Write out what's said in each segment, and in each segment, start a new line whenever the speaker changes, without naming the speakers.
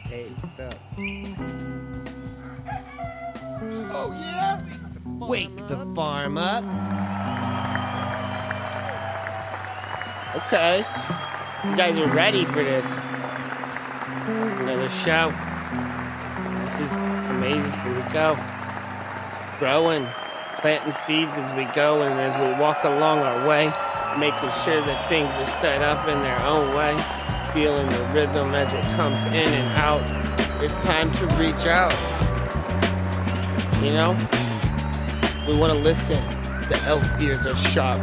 Hey, what's up? Oh, yeah? Wake the farm up. Okay. You guys are ready for this. Another show. This is amazing. Here we go. Growing, planting seeds as we go and as we walk along our way, making sure that things are set up in their own way, feeling the rhythm as it comes in and out. It's time to reach out. You know? We want to listen. The elf ears are sharp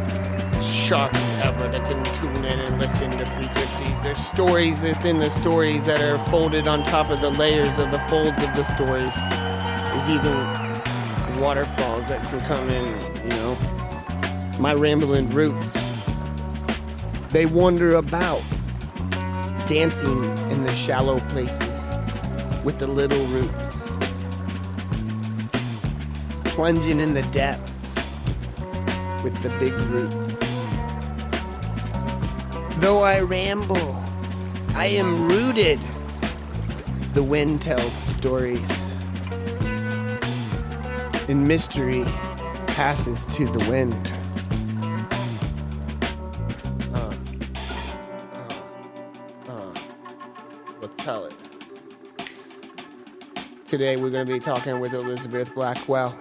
as ever. They can tune in and listen to frequencies. There's stories within the stories that are folded on top of the layers of the folds of the stories. There's even waterfalls that can come in, you know. My rambling roots. They wander about, dancing in the shallow places with the little roots. Plunging in the depths with the big roots. Though I ramble, I am rooted. The wind tells stories, and mystery passes to the wind. Let's tell it. Today we're going to be talking with Elizabeth Blackwell.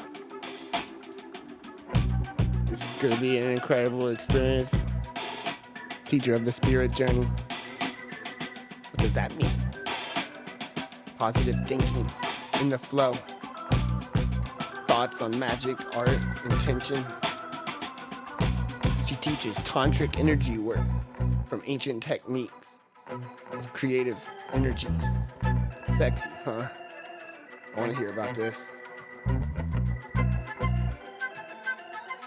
This is going to be an incredible experience. Teacher of the spirit journey. What does that mean? Positive thinking in the flow. Thoughts on magic, art, intention. She teaches tantric energy work from ancient techniques of creative energy. Sexy, huh? I want to hear about this.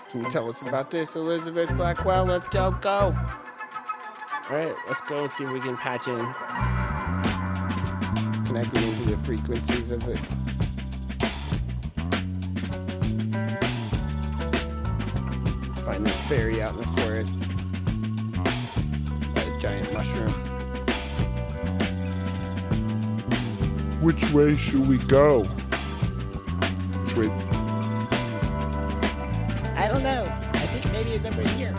Can you tell us about this, Elizabeth Blackwell? Let's go. Alright, let's go and see if we can patch in. Connecting into the frequencies of it. Find this fairy out in the forest. By a giant mushroom.
Which way should we go? Which way?
I don't know. I think maybe it's over here.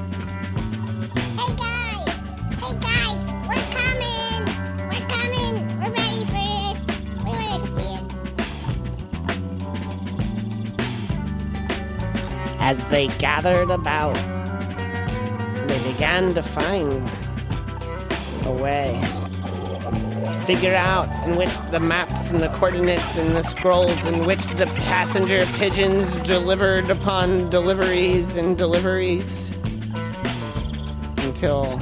We're ready for this. We wanted to see it.
As they gathered about, they began to find a way to figure out in which the maps and the coordinates and the scrolls in which the passenger pigeons delivered upon deliveries and deliveries until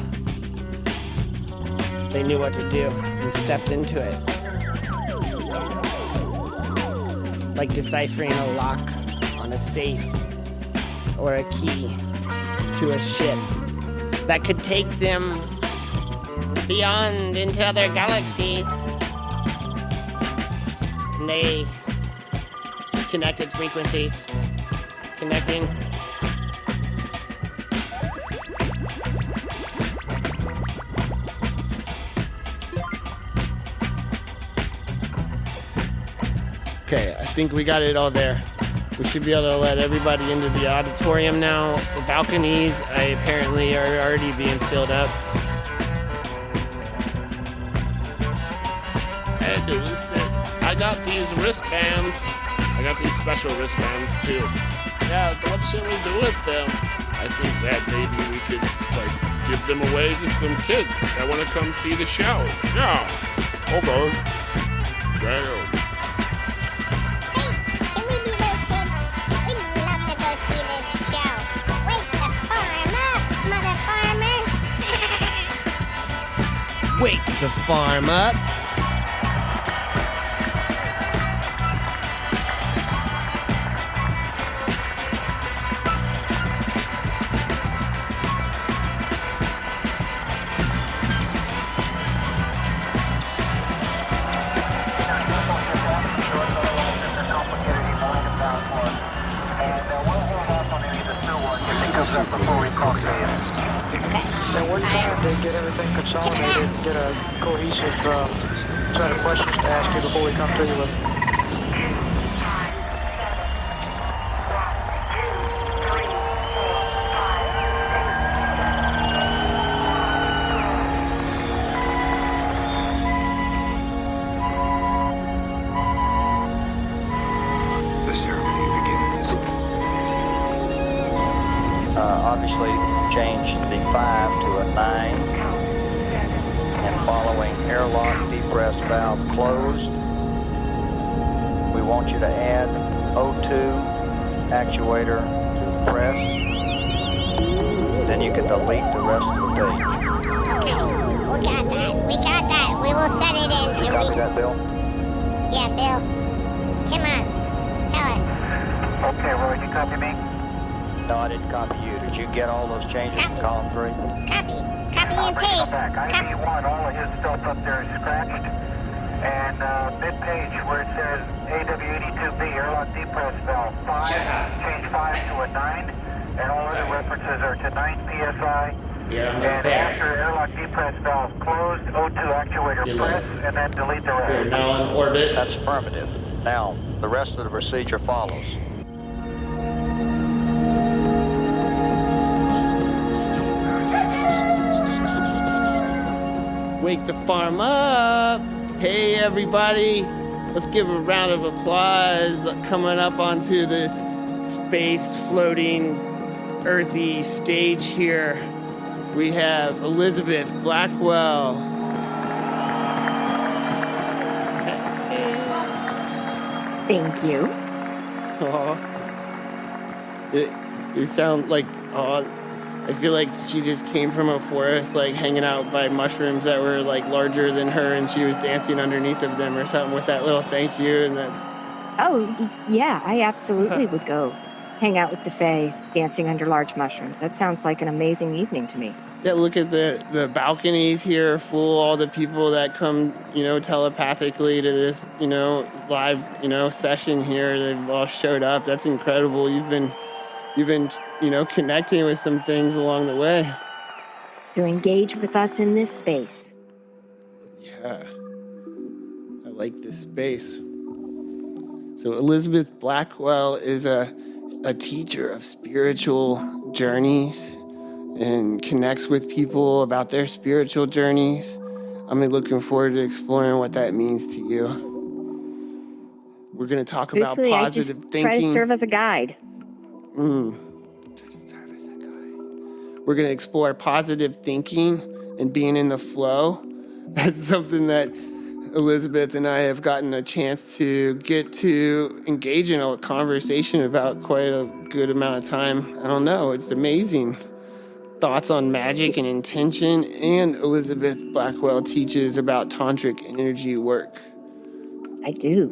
they knew what to do and stepped into it. Like deciphering a lock on a safe or a key to a ship that could take them beyond into other galaxies. And they connected frequencies. Connecting. Okay, I think we got it all there. We should be able to let everybody into the auditorium now. The balconies, apparently, are already being filled up.
Hey, listen, I got these wristbands. I got these special wristbands, too. Yeah, what should we do with them? I think that maybe we could, give them away to some kids that want to come see the show. Yeah, okay. Damn.
Wake the farm up.
Before we call and we're trying to get everything consolidated, get a cohesive set of questions to ask you before we come to you with them.
The ceremony begins.
Obviously, change the 5 to a 9. And following airlock depress valve closed, we want you to add O2 actuator to press. Then you can delete the rest of the page.
Okay, we got that. We got that. We will set it in.
You copy that, Bill?
Yeah, Bill. Come on. Tell us.
Okay, Roy, you copy me? No, I didn't copy you. Did you get all those changes in column 3?
Copy. Copy and paste.
ID1, all of his stuff up there is scratched. And mid-page where it says AW82B, airlock depress valve 5, change 5 to a 9, and all other references are to 9 PSI.
Yeah,
And after airlock depress valve closed, O2 actuator press, and then delete the
We're
rest.
now in orbit.
That's affirmative. Now, the rest of the procedure follows.
Wake the farm up. Hey, everybody. Let's give a round of applause coming up onto this space floating earthy stage here. We have Elizabeth Blackwell.
Thank you.
Aw. It sounds like, I feel like she just came from a forest, like hanging out by mushrooms that were like larger than her, and she was dancing underneath of them or something with that little thank you, and that's...
Oh, yeah, I absolutely would go hang out with the Fae, dancing under large mushrooms. That sounds like an amazing evening to me.
Yeah, look at the balconies here, full all the people that come, telepathically to this, live, session here. They've all showed up. That's incredible. You've been, connecting with some things along the way.
To engage with us in this space.
Yeah, I like this space. So Elizabeth Blackwell is a teacher of spiritual journeys and connects with people about their spiritual journeys. I'm looking forward to exploring what that means to you. We're going to talk about
Truthfully,
positive
I just
thinking.
try to serve as a guide.
We're going to explore positive thinking and being in the flow. That's something that Elizabeth and I have gotten a chance to get to engage in a conversation about quite a good amount of time. I don't know. It's amazing. Thoughts on magic and intention, and Elizabeth Blackwell teaches about Tantric energy work.
I do.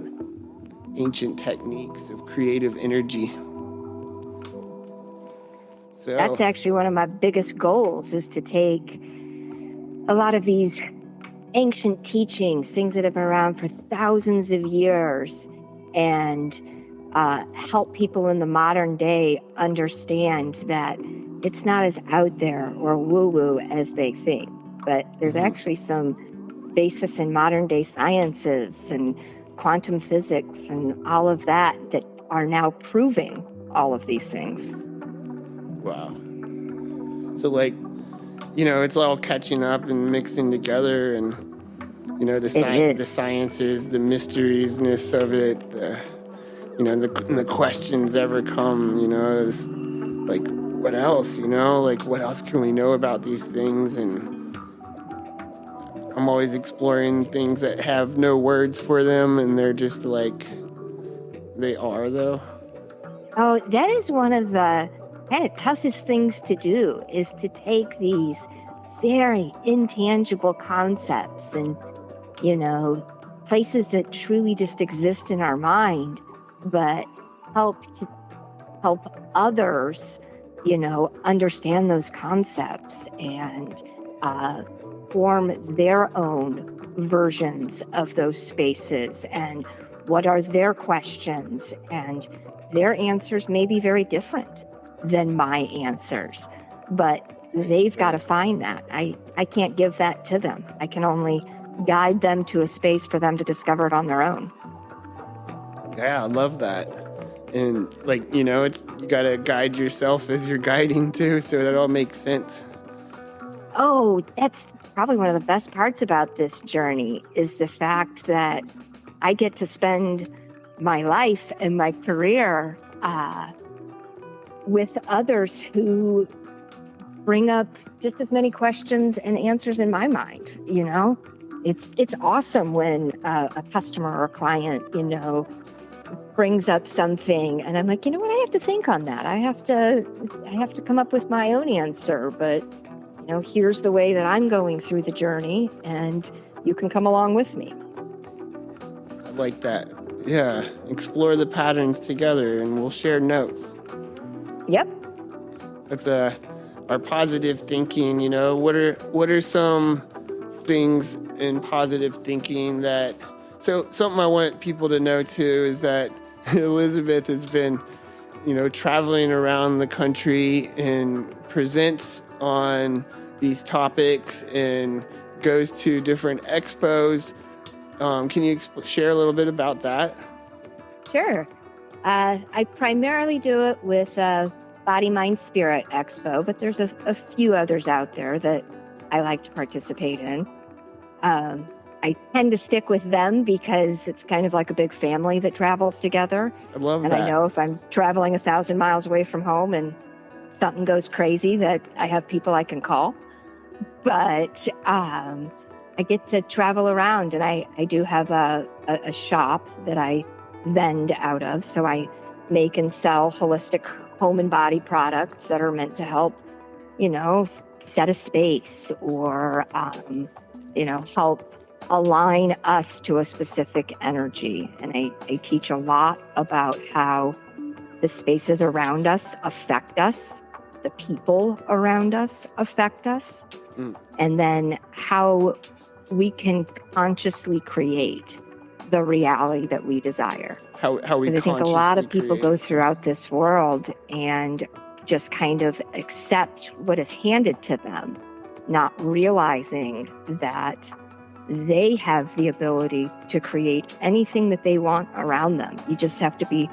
Ancient techniques of creative energy. So
That's actually one of my biggest goals, is to take a lot of these ancient teachings, things that have been around for thousands of years, and help people in the modern day understand that it's not as out there or woo-woo as they think, but there's actually some basis in modern day sciences and quantum physics and all of that are now proving all of these things.
wow. So it's all catching up and mixing together, and the sciences, the mysteriesness of it, the questions ever come, it's like, what else, what else can we know about these things? And I'm always exploring things that have no words for them, and they're just like, they are though.
Oh, that is one of the kind of toughest things to do, is to take these very intangible concepts and, places that truly just exist in our mind, but help others, understand those concepts and form their own versions of those spaces, and what are their questions, and their answers may be very different than my answers, but they've got to find that. I can't give that to them. I can only guide them to a space for them to discover it on their own.
Yeah, I love that. And like, you gotta guide yourself as you're guiding too, so that all makes sense.
Oh, that's probably one of the best parts about this journey is the fact that I get to spend my life and my career with others who bring up just as many questions and answers in my mind. It's awesome when a customer or a client, brings up something and I'm like, you know what, I have to think on that. I have to come up with my own answer, but here's the way that I'm going through the journey and you can come along with me.
I like that. Yeah, explore the patterns together and we'll share notes.
Yep.
That's our positive thinking, what are some things in positive thinking that, so something I want people to know too is that Elizabeth has been, traveling around the country and presents on these topics and goes to different expos. Can you share a little bit about that?
Sure. I primarily do it with WaketheFarmUp, but there's a few others out there that I like to participate in. I tend to stick with them because it's kind of like a big family that travels together.
I love that.
And I know if I'm traveling 1,000 miles away from home and something goes crazy, that I have people I can call. But I get to travel around, and I do have a shop that I vend out of. So I make and sell holistic home and body products that are meant to help, set a space or, help align us to a specific energy. And I teach a lot about how the spaces around us affect us, the people around us affect us, and then how we can consciously create the reality that we desire.
How we
and I think a lot of people
create.
go throughout this world and just kind of accept what is handed to them, not realizing that they have the ability to create anything that they want around them. You just have to be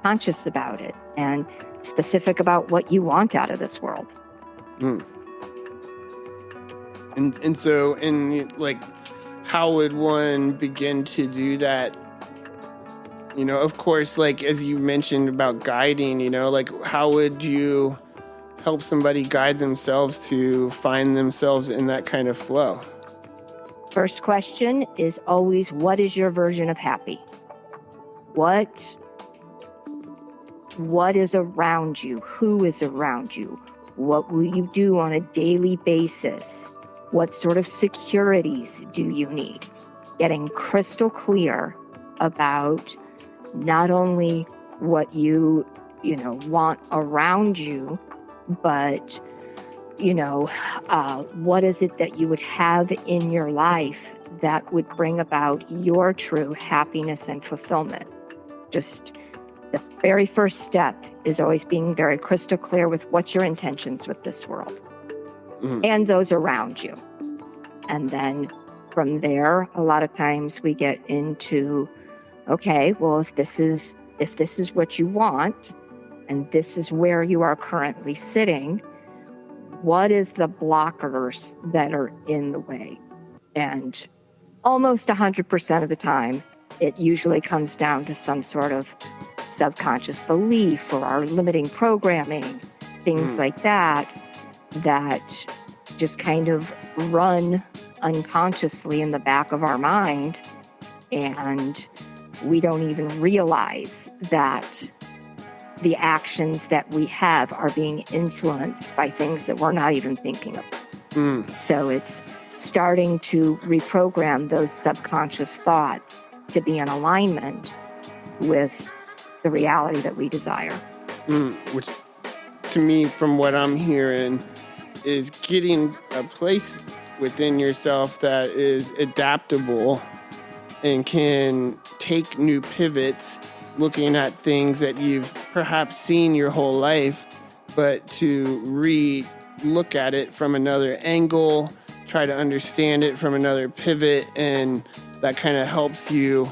conscious about it and specific about what you want out of this world.
And so, how would one begin to do that? Of course, as you mentioned about guiding, how would you help somebody guide themselves to find themselves in that kind of flow?
First question is always, what is your version of happy? What is around you? Who is around you? What will you do on a daily basis? What sort of securities do you need? Getting crystal clear about not only what you want around you, but what is it that you would have in your life that would bring about your true happiness and fulfillment? Just the very first step is always being very crystal clear with what's your intentions with this world and those around you. And then from there, a lot of times we get into, okay, well, if this is what you want and this is where you are currently sitting, what is the blockers that are in the way? And almost 100% of the time, it usually comes down to some sort of subconscious belief or our limiting programming, things like that just kind of run unconsciously in the back of our mind. And we don't even realize that the actions that we have are being influenced by things that we're not even thinking of. So it's starting to reprogram those subconscious thoughts to be in alignment with the reality that we desire.
Which, to me, from what I'm hearing, is getting a place within yourself that is adaptable and can take new pivots, looking at things that you've perhaps seen your whole life, but to look at it from another angle, try to understand it from another pivot, and that kind of helps you,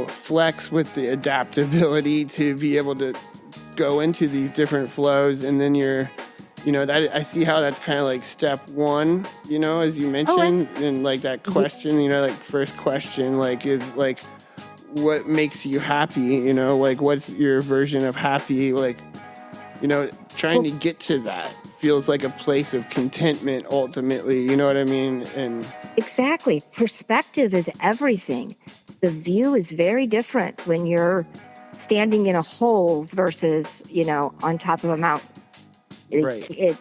flex with the adaptability to be able to go into these different flows. And then that I see how that's kind of like step one, as you mentioned, and like that question, like first question, like is like, what makes you happy? Like what's your version of happy? Like, trying to get to that feels like a place of contentment ultimately, you know what I mean? And
exactly. Perspective is everything. The view is very different when you're standing in a hole versus, on top of a mountain.
Right.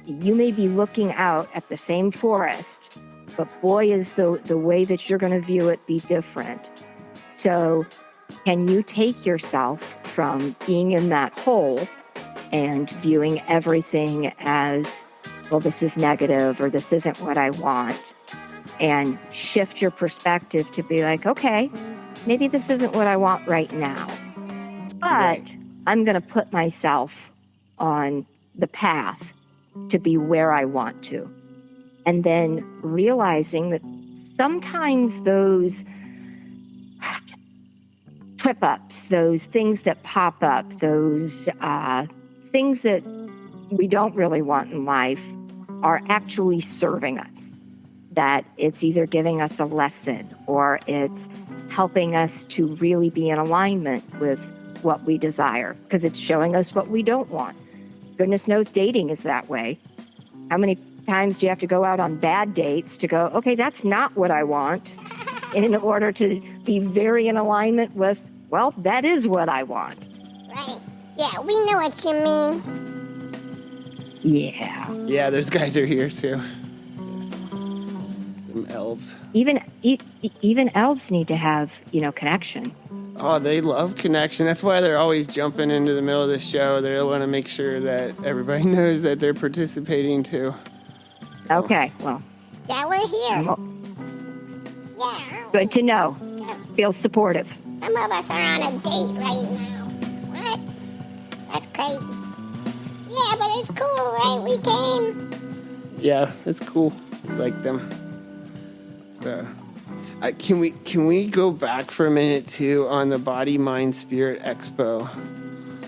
You may be looking out at the same forest, but boy, is the way that you're going to view it be different. So can you take yourself from being in that hole and viewing everything as, well, this is negative or this isn't what I want, and shift your perspective to be like, okay, maybe this isn't what I want right now, but right. I'm going to put myself on the path to be where I want to. And then realizing that sometimes those trip ups, those things that pop up, those things that we don't really want in life are actually serving us. That it's either giving us a lesson or it's helping us to really be in alignment with what we desire, because it's showing us what we don't want. Goodness knows dating is that way. How many times do you have to go out on bad dates to go, okay, that's not what I want, in order to be very in alignment with, well, that is what I want.
Right. Yeah, we know what you mean.
Yeah.
Yeah, those guys are here too. Them elves.
Even elves need to have, connection.
Oh, they love connection. That's why they're always jumping into the middle of the show. They want to make sure that everybody knows that they're participating too. So.
Okay, well.
Yeah, we're here.
Well,
yeah.
Good to know.
Yeah.
Feel supportive.
Some of us are on a date right now. What? That's crazy. Yeah, but it's cool, right? We came.
Yeah, it's cool. We like them. So. Can we go back for a minute too on the BodyMindSpiritExpo?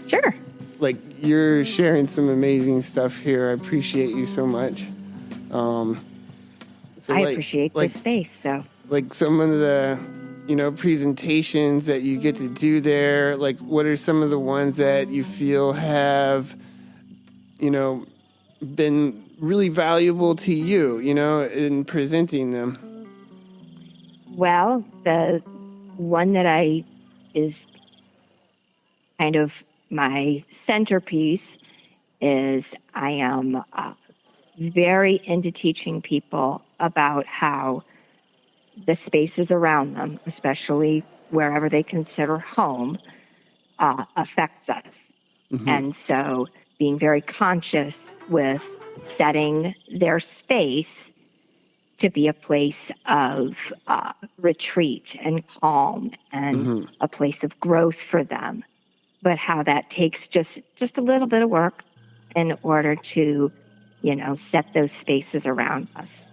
Sure.
Like, you're sharing some amazing stuff here. I appreciate you so much.
I appreciate this space. So,
like some of the, presentations that you get to do there. Like, what are some of the ones that you feel have, been really valuable to you, in presenting them?
well, the one that is kind of my centerpiece is I am very into teaching people about how the spaces around them, especially wherever they consider home, affects us. Mm-hmm. And so being very conscious with setting their space to be a place of retreat and calm and mm-hmm. a place of growth for them, but how that takes just a little bit of work in order to, set those spaces around us.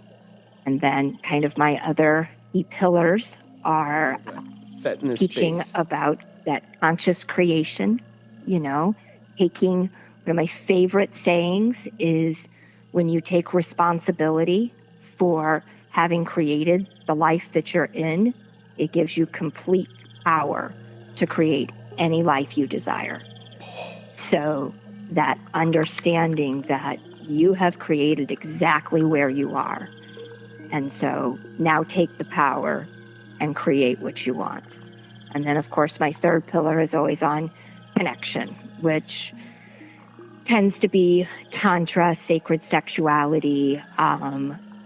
And then kind of my other key pillars are teaching space. About that conscious creation, taking one of my favorite sayings is when you take responsibility for having created the life that you're in, it gives you complete power to create any life you desire. So that understanding that you have created exactly where you are. And so now take the power and create what you want. And then, of course, my third pillar is always on connection, which tends to be Tantra, sacred sexuality,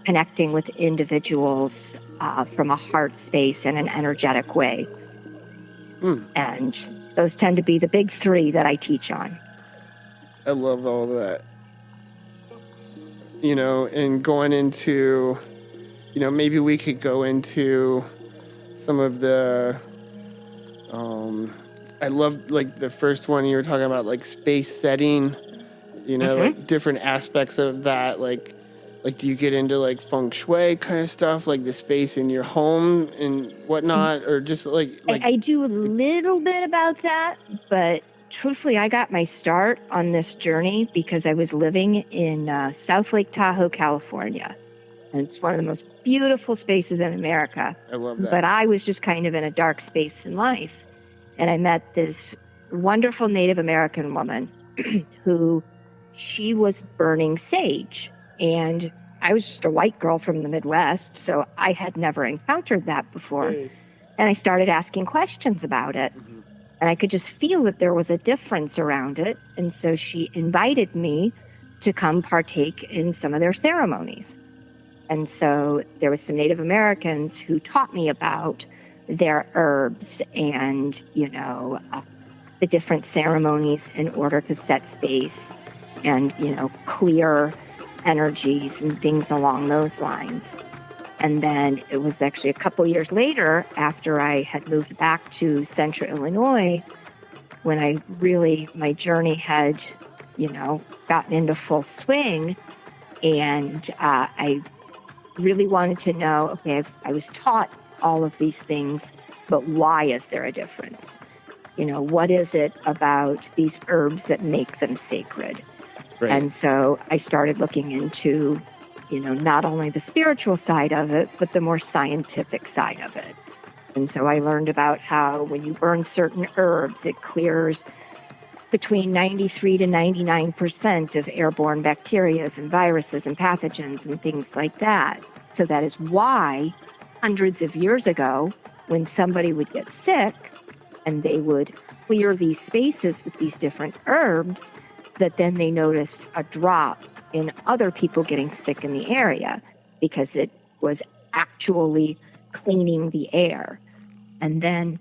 connecting with individuals from a heart space and an energetic way. And those tend to be the big three that I teach on.
I love all that. And going into, maybe we could go into some of the, I love like the first one you were talking about, like space setting, mm-hmm. like different aspects of that, like Like, do you get into like feng shui kind of stuff, like the space in your home and whatnot, or just like
I do a little bit about that, but truthfully, I got my start on this journey because I was living in South Lake Tahoe, California. And it's one of the most beautiful spaces in America.
I love that.
But I was just kind of in a dark space in life. And I met this wonderful Native American woman who she was burning sage. And I was just a white girl from the Midwest, so I had never encountered that before. And I started asking questions about it. And I could just feel that there was a difference around it. And so she invited me to come partake in some of their ceremonies. And so there was some Native Americans who taught me about their herbs and, the different ceremonies in order to set space and, clear energies and things along those lines. And then it was actually a couple years later, after I had moved back to Central Illinois, when my journey had, gotten into full swing. And I really wanted to know, okay, I was taught all of these things, but why is there a difference? What is it about these herbs that make them sacred? Right. And so I started looking into not only the spiritual side of it, but the more scientific side of it. And so I learned about how when you burn certain herbs, it clears between 93 to 99% of airborne bacteria and viruses and pathogens and things like that. So that is why hundreds of years ago, when somebody would get sick and they would clear these spaces with these different herbs, that then they noticed a drop in other people getting sick in the area because it was actually cleaning the air. And then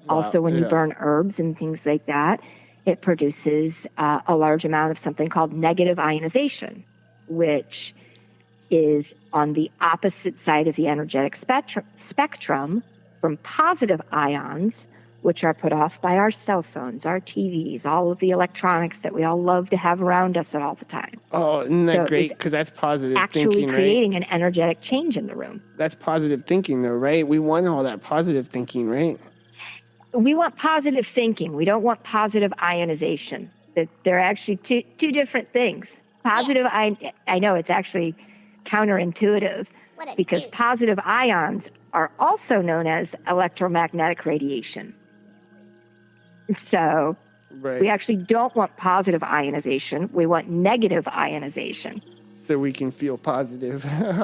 also when you burn herbs and things like that, it produces a large amount of something called negative ionization, which is on the opposite side of the energetic spectrum from positive ions, which are put off by our cell phones, our TVs, all of the electronics that we all love to have around us at all the time.
Oh, isn't that great? Because that's positive
actually
thinking, right?
Creating an energetic change in the room.
That's positive thinking, though, right? We want all that positive thinking, right?
We want positive thinking. We don't want positive ionization. That they're actually two different things. Positive, I know it's actually counterintuitive because positive ions are also known as electromagnetic radiation. So we actually don't want positive ionization. We want negative ionization.
So we can feel positive.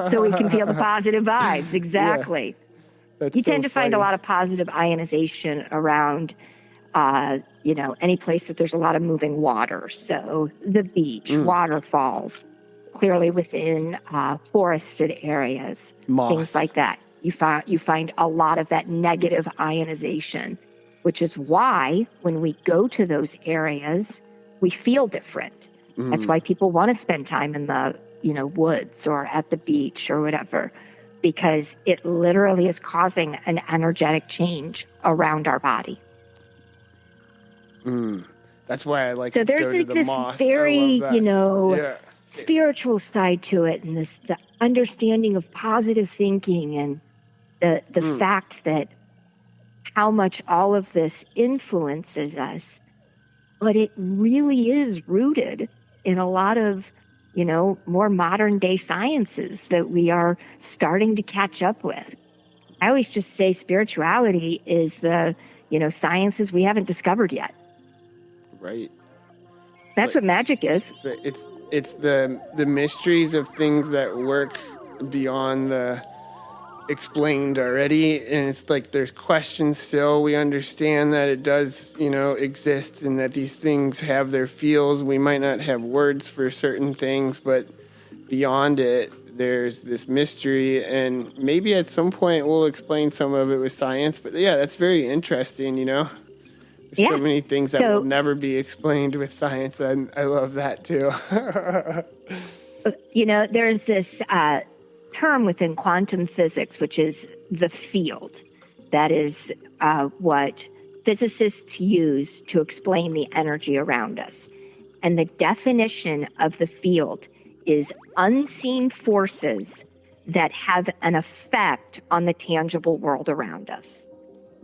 So we can feel the positive vibes. Exactly. Yeah. You tend to find a lot of positive ionization around, any place that there's a lot of moving water. So the beach, waterfalls, clearly within forested areas, things like that. You find a lot of that negative ionization, which is why when we go to those areas, we feel different. That's why people want to spend time in the, woods or at the beach or whatever, because it literally is causing an energetic change around our body.
That's why I like
to go to the moss. So there's this very, spiritual side to it, and the understanding of positive thinking and the fact that how much all of this influences us, but it really is rooted in a lot of, more modern day sciences that we are starting to catch up with. I always just say spirituality is the, sciences we haven't discovered yet.
Right.
That's what magic is.
It's the mysteries of things that work beyond the explained already, and it's like there's questions still. We understand that it does, exist, and that these things have their feels. We might not have words for certain things, but beyond it, there's this mystery, and maybe at some point we'll explain some of it with science. But yeah, that's very interesting, There's so many things that will never be explained with science, and I love that too.
There's this term within quantum physics, which is the field. That is what physicists use to explain the energy around us. And the definition of the field is unseen forces that have an effect on the tangible world around us.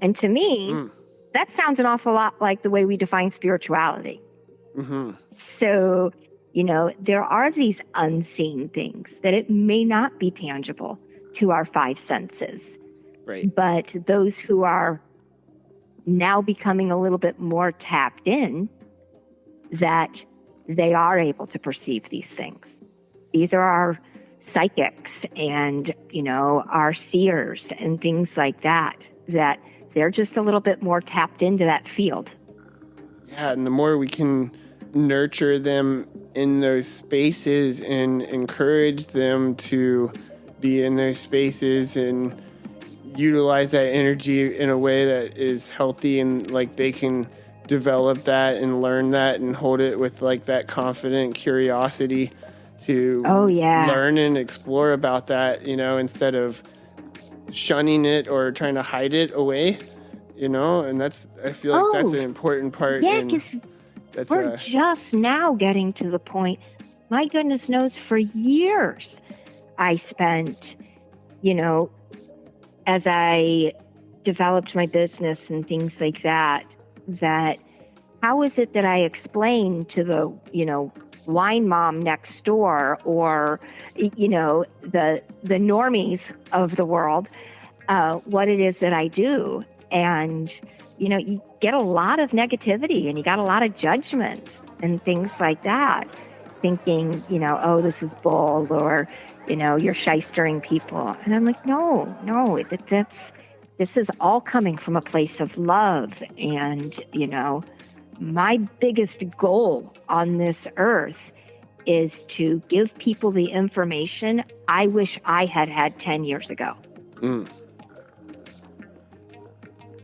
And to me, that sounds an awful lot like the way we define spirituality.
Mm-hmm.
So, you know, there are these unseen things that it may not be tangible to our five senses.
Right.
But those who are now becoming a little bit more tapped in, that they are able to perceive these things. These are our psychics and, you know, our seers and things like that, that they're just a little bit more tapped into that field.
Yeah, and the more we can nurture them in those spaces and encourage them to be in those spaces and utilize that energy in a way that is healthy, and like they can develop that and learn that and hold it with like that confident curiosity to learn and explore about that, you know, instead of shunning it or trying to hide it away, you know. And that's, I feel like that's an important part.
Yeah, because we're just now getting to the point, my goodness knows, for years I spent, you know, as I developed my business and things like that, that how is it that I explain to the, you know, wine mom next door, or, you know, the normies of the world, what it is that I do. And, you know, you get a lot of negativity and you got a lot of judgment and things like that, thinking, you know, oh, this is bull, or, you know, you're shystering people. And I'm like, no, this is all coming from a place of love. And, you know, my biggest goal on this earth is to give people the information I wish I had 10 years ago.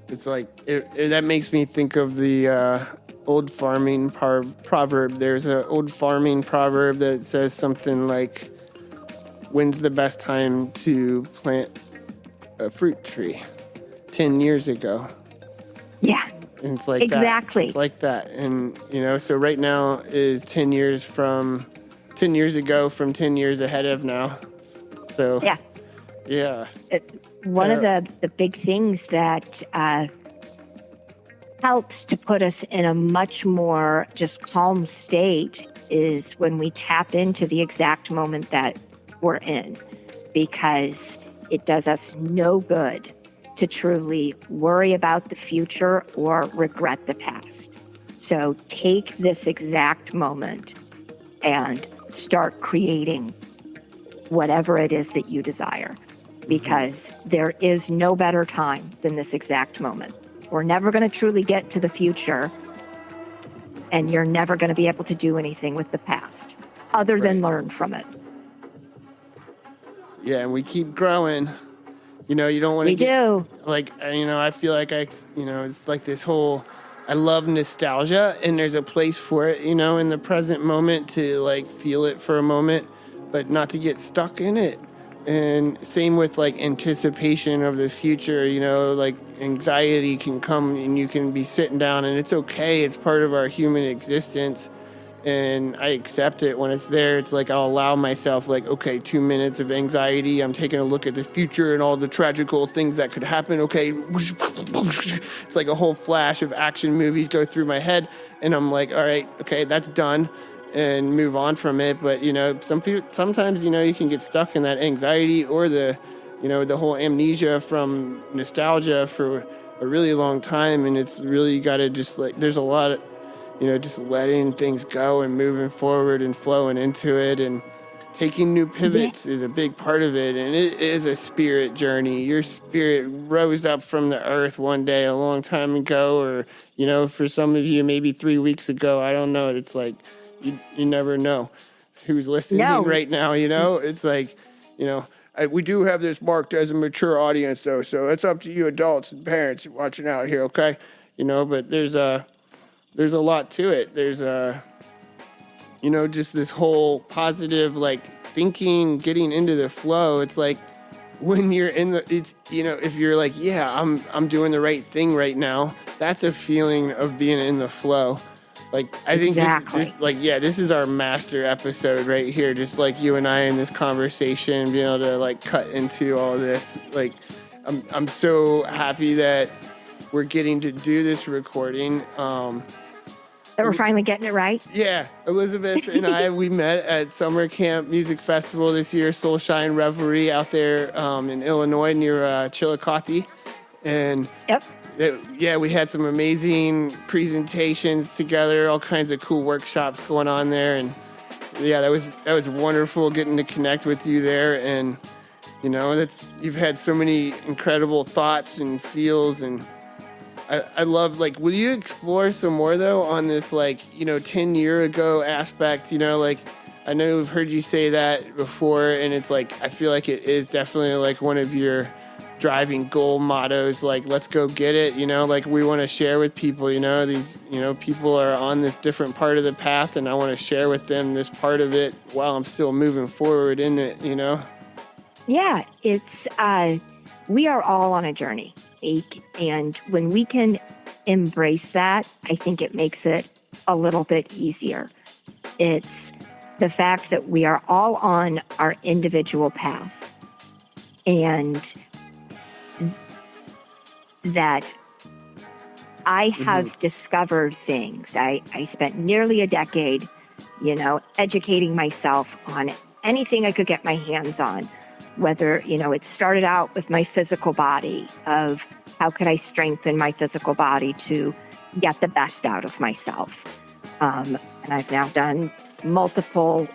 It's like, that makes me think of the old farming proverb. There's an old farming proverb that says something like, when's the best time to plant a fruit tree? 10 years ago.
Yeah.
And it's like
exactly.
That. It's like that. And, you know, so right now is 10 years ago from 10 years ahead of now. So, yeah.
One of the big things that helps to put us in a much more just calm state is when we tap into the exact moment that we're in, because it does us no good to truly worry about the future or regret the past. So take this exact moment and start creating whatever it is that you desire, because there is no better time than this exact moment. We're never going to truly get to the future, and you're never going to be able to do anything with the past other than learn from it.
Yeah, and we keep growing. You know, you don't want to
do.
Like, you know, I feel like it's like this whole, I love nostalgia, and there's a place for it, you know, in the present moment to like feel it for a moment, but not to get stuck in it. And same with like anticipation of the future, you know, like anxiety can come and you can be sitting down, and it's okay. It's part of our human existence. And I accept it when it's there. It's like I'll allow myself, like, okay, 2 minutes of anxiety. I'm taking a look at the future and all the tragical things that could happen. Okay, it's like a whole flash of action movies go through my head, and I'm like, all right, okay, that's done, and move on from it. But you know, sometimes, you know, you can get stuck in that anxiety or the, you know, the whole amnesia from nostalgia for a really long time, and it's really got to just like, there's a lot of, you know, just letting things go and moving forward and flowing into it, and taking new pivots is a big part of it. And it is a spirit journey. Your spirit rose up from the earth one day a long time ago, or, you know, for some of you, maybe 3 weeks ago. I don't know. It's like, you never know who's listening right now, you know? It's like, you know, we do have this marked as a mature audience, though, so it's up to you adults and parents watching out here, okay? You know, but there's a lot to it. There's you know, just this whole positive, like, thinking, getting into the flow. It's like when you're it's, you know, if you're like, yeah, I'm doing the right thing right now, that's a feeling of being in the flow. Like, I think
Exactly.
this is our master episode right here. Just like you and I in this conversation, being able to like cut into all this. Like, I'm so happy that we're getting to do this recording.
That we're finally getting it right.
Yeah, Elizabeth and I, we met at Summer Camp Music Festival this year, Soulshine Revelry out there in Illinois near Chillicothe. And
Yep.
we had some amazing presentations together, all kinds of cool workshops going on there. And yeah, that was wonderful getting to connect with you there. And, you know, you've had so many incredible thoughts and feels, and I love, like, will you explore some more, though, on this, like, 10 year ago aspect, like, I know we've heard you say that before, and it's like, I feel like it is definitely, like, one of your driving goal mottos, like, let's go get it, like, we want to share with people, these, people are on this different part of the path, and I want to share with them this part of it while I'm still moving forward in it,
Yeah, it's, we are all on a journey. And when we can embrace that, I think it makes it a little bit easier. It's the fact that we are all on our individual path, and that I have discovered things. I spent nearly a decade, educating myself on anything I could get my hands on. Whether, it started out with my physical body, of how could I strengthen my physical body to get the best out of myself. And I've now done multiple,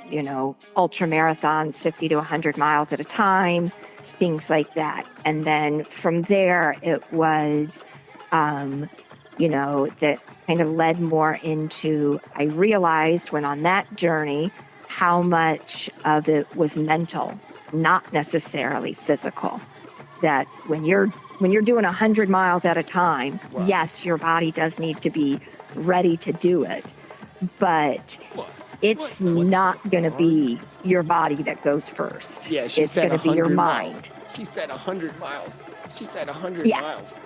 ultra marathons, 50 to 100 miles at a time, things like that. And then from there, it was, that kind of led more into, I realized when on that journey, how much of it was mental, not necessarily physical. That when you're doing 100 miles at a time, yes, your body does need to be ready to do it, but it's not going to be your body that goes first.
Yeah,
it's going to be your mind.
She said 100 miles. She said 100 miles.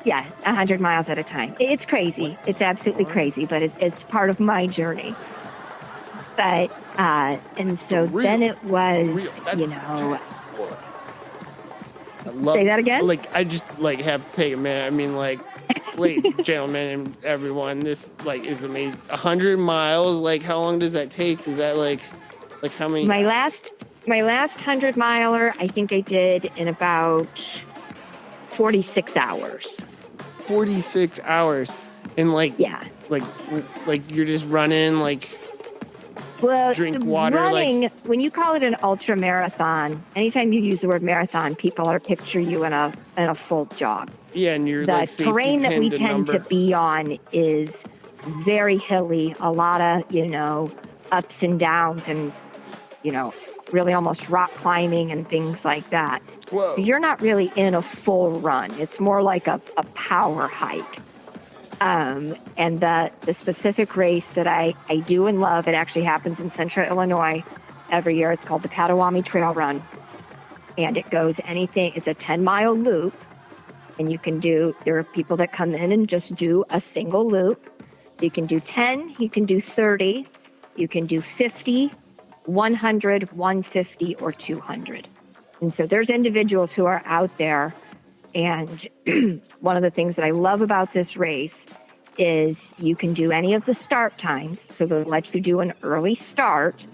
Yeah, 100 miles at a time. It's crazy. It's absolutely crazy, but it's part of my journey. But, and so then it was, say that again?
Like, I just, like, have to take a minute. I mean, like, ladies, gentlemen, and everyone, this, like, is amazing. 100 miles, like, how long does that take? Is that, like how many?
My last 100 miler, I think I did in about 46 hours.
46 hours. And, like,
yeah.
Like you're just running, like,
well,
drink water.
Running,
like,
when you call it an ultra marathon, anytime you use the word marathon, people are picture you in a full jog.
Yeah, and you're
the
like
terrain that we tend to be on is very hilly, a lot of, ups and downs, and, really almost rock climbing and things like that.
Whoa.
So you're not really in a full run. It's more like a power hike. And the specific race that I do and love, it actually happens in Central Illinois every year. It's called the Potawatomi Trail Run. And it goes it's a 10-mile loop. And there are people that come in and just do a single loop. So you can do 10, you can do 30, you can do 50, 100, 150, or 200. And so there's individuals who are out there. And one of the things that I love about this race is you can do any of the start times. So they'll let you do an early start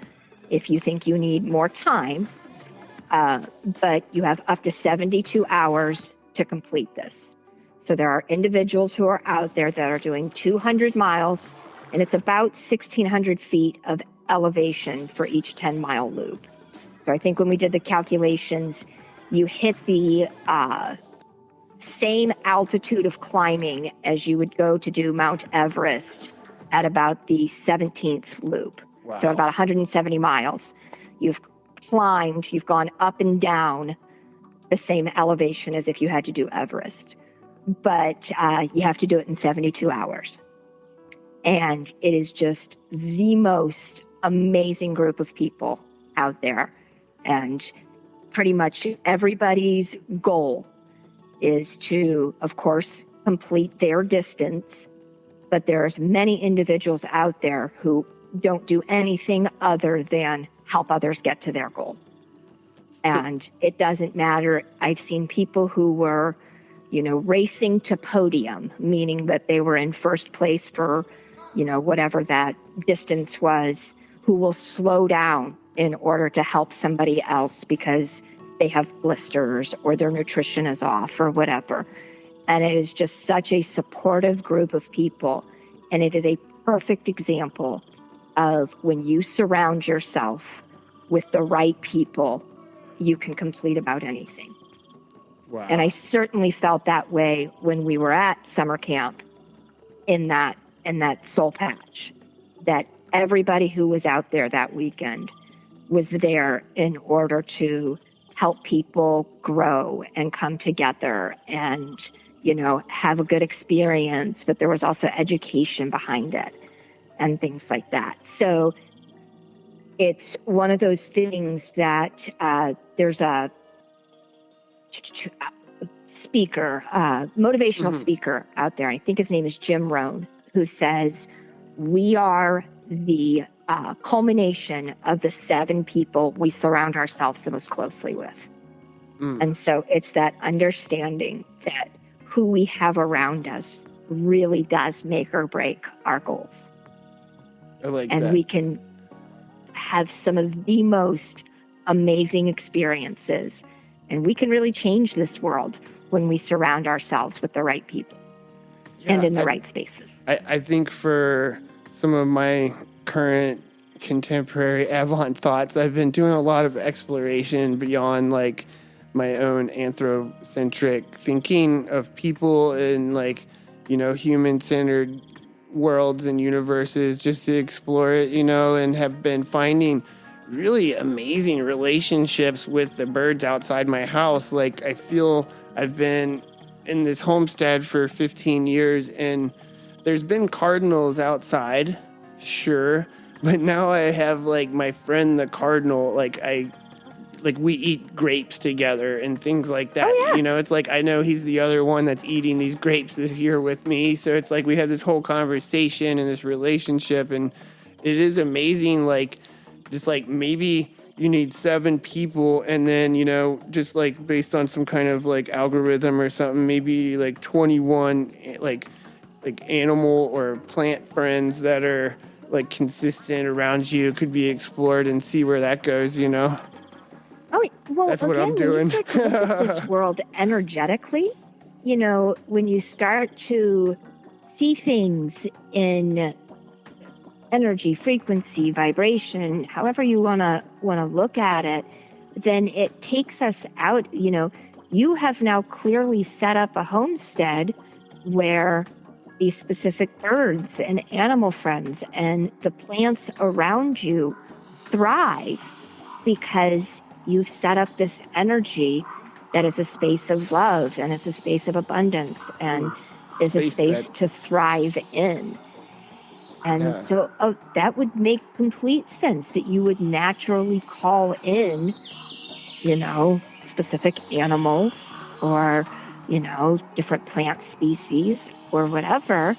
if you think you need more time. But you have up to 72 hours to complete this. So there are individuals who are out there that are doing 200 miles, and it's about 1,600 feet of elevation for each 10-mile loop. So I think when we did the calculations, you hit the same altitude of climbing as you would go to do Mount Everest at about the 17th loop. Wow. So about 170 miles. You've climbed, you've gone up and down the same elevation as if you had to do Everest. But you have to do it in 72 hours. And it is just the most amazing group of people out there. And pretty much everybody's goal is to, of course, complete their distance, but there's many individuals out there who don't do anything other than help others get to their goal. And it doesn't matter. I've seen people who were, racing to podium, meaning that they were in first place for, whatever that distance was, who will slow down in order to help somebody else because they have blisters or their nutrition is off or whatever. And it is just such a supportive group of people. And it is a perfect example of when you surround yourself with the right people, you can complete about anything.
Wow.
And I certainly felt that way when we were at summer camp in that SoulPatch, that everybody who was out there that weekend was there in order to help people grow and come together and, have a good experience. But there was also education behind it and things like that. So it's one of those things that there's a speaker, motivational speaker out there. I think his name is Jim Rohn, who says, we are the culmination of the 7 people we surround ourselves the most closely with. And so it's that understanding that who we have around us really does make or break our goals.
I like
and
that.
We can have some of the most amazing experiences, and we can really change this world when we surround ourselves with the right people and in the right spaces.
I think for some of my current contemporary avant thoughts, I've been doing a lot of exploration beyond like my own anthrocentric thinking of people and human-centered worlds and universes, just to explore it, and have been finding really amazing relationships with the birds outside my house. Like, I feel I've been in this homestead for 15 years and there's been cardinals outside, sure, but now I have my friend the cardinal, we eat grapes together and things like that.
Oh, yeah.
It's I know he's the other one that's eating these grapes this year with me. So it's we have this whole conversation and this relationship, and it is amazing. Maybe you need 7 people, and then, just based on some kind of algorithm or something, maybe 21 animal or plant friends that are consistent around you could be explored and see where that goes,
Oh, well,
That's what I'm doing.
When you start to look at this world energetically, when you start to see things in energy, frequency, vibration, however you want to look at it, then it takes us out. You have now clearly set up a homestead where these specific birds and animal friends and the plants around you thrive because you've set up this energy that is a space of love and is a space of abundance and is a space to thrive in. And so that would make complete sense that you would naturally call in, specific animals or, different plant species or whatever,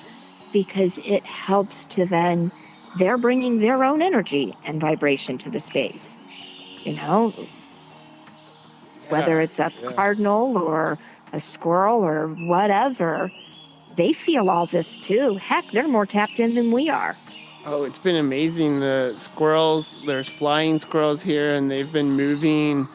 because it helps to then, they're bringing their own energy and vibration to the space. Whether it's a cardinal or a squirrel or whatever, they feel all this too. Heck, they're more tapped in than we are.
Oh, it's been amazing. The squirrels, there's flying squirrels here, and they've been moving.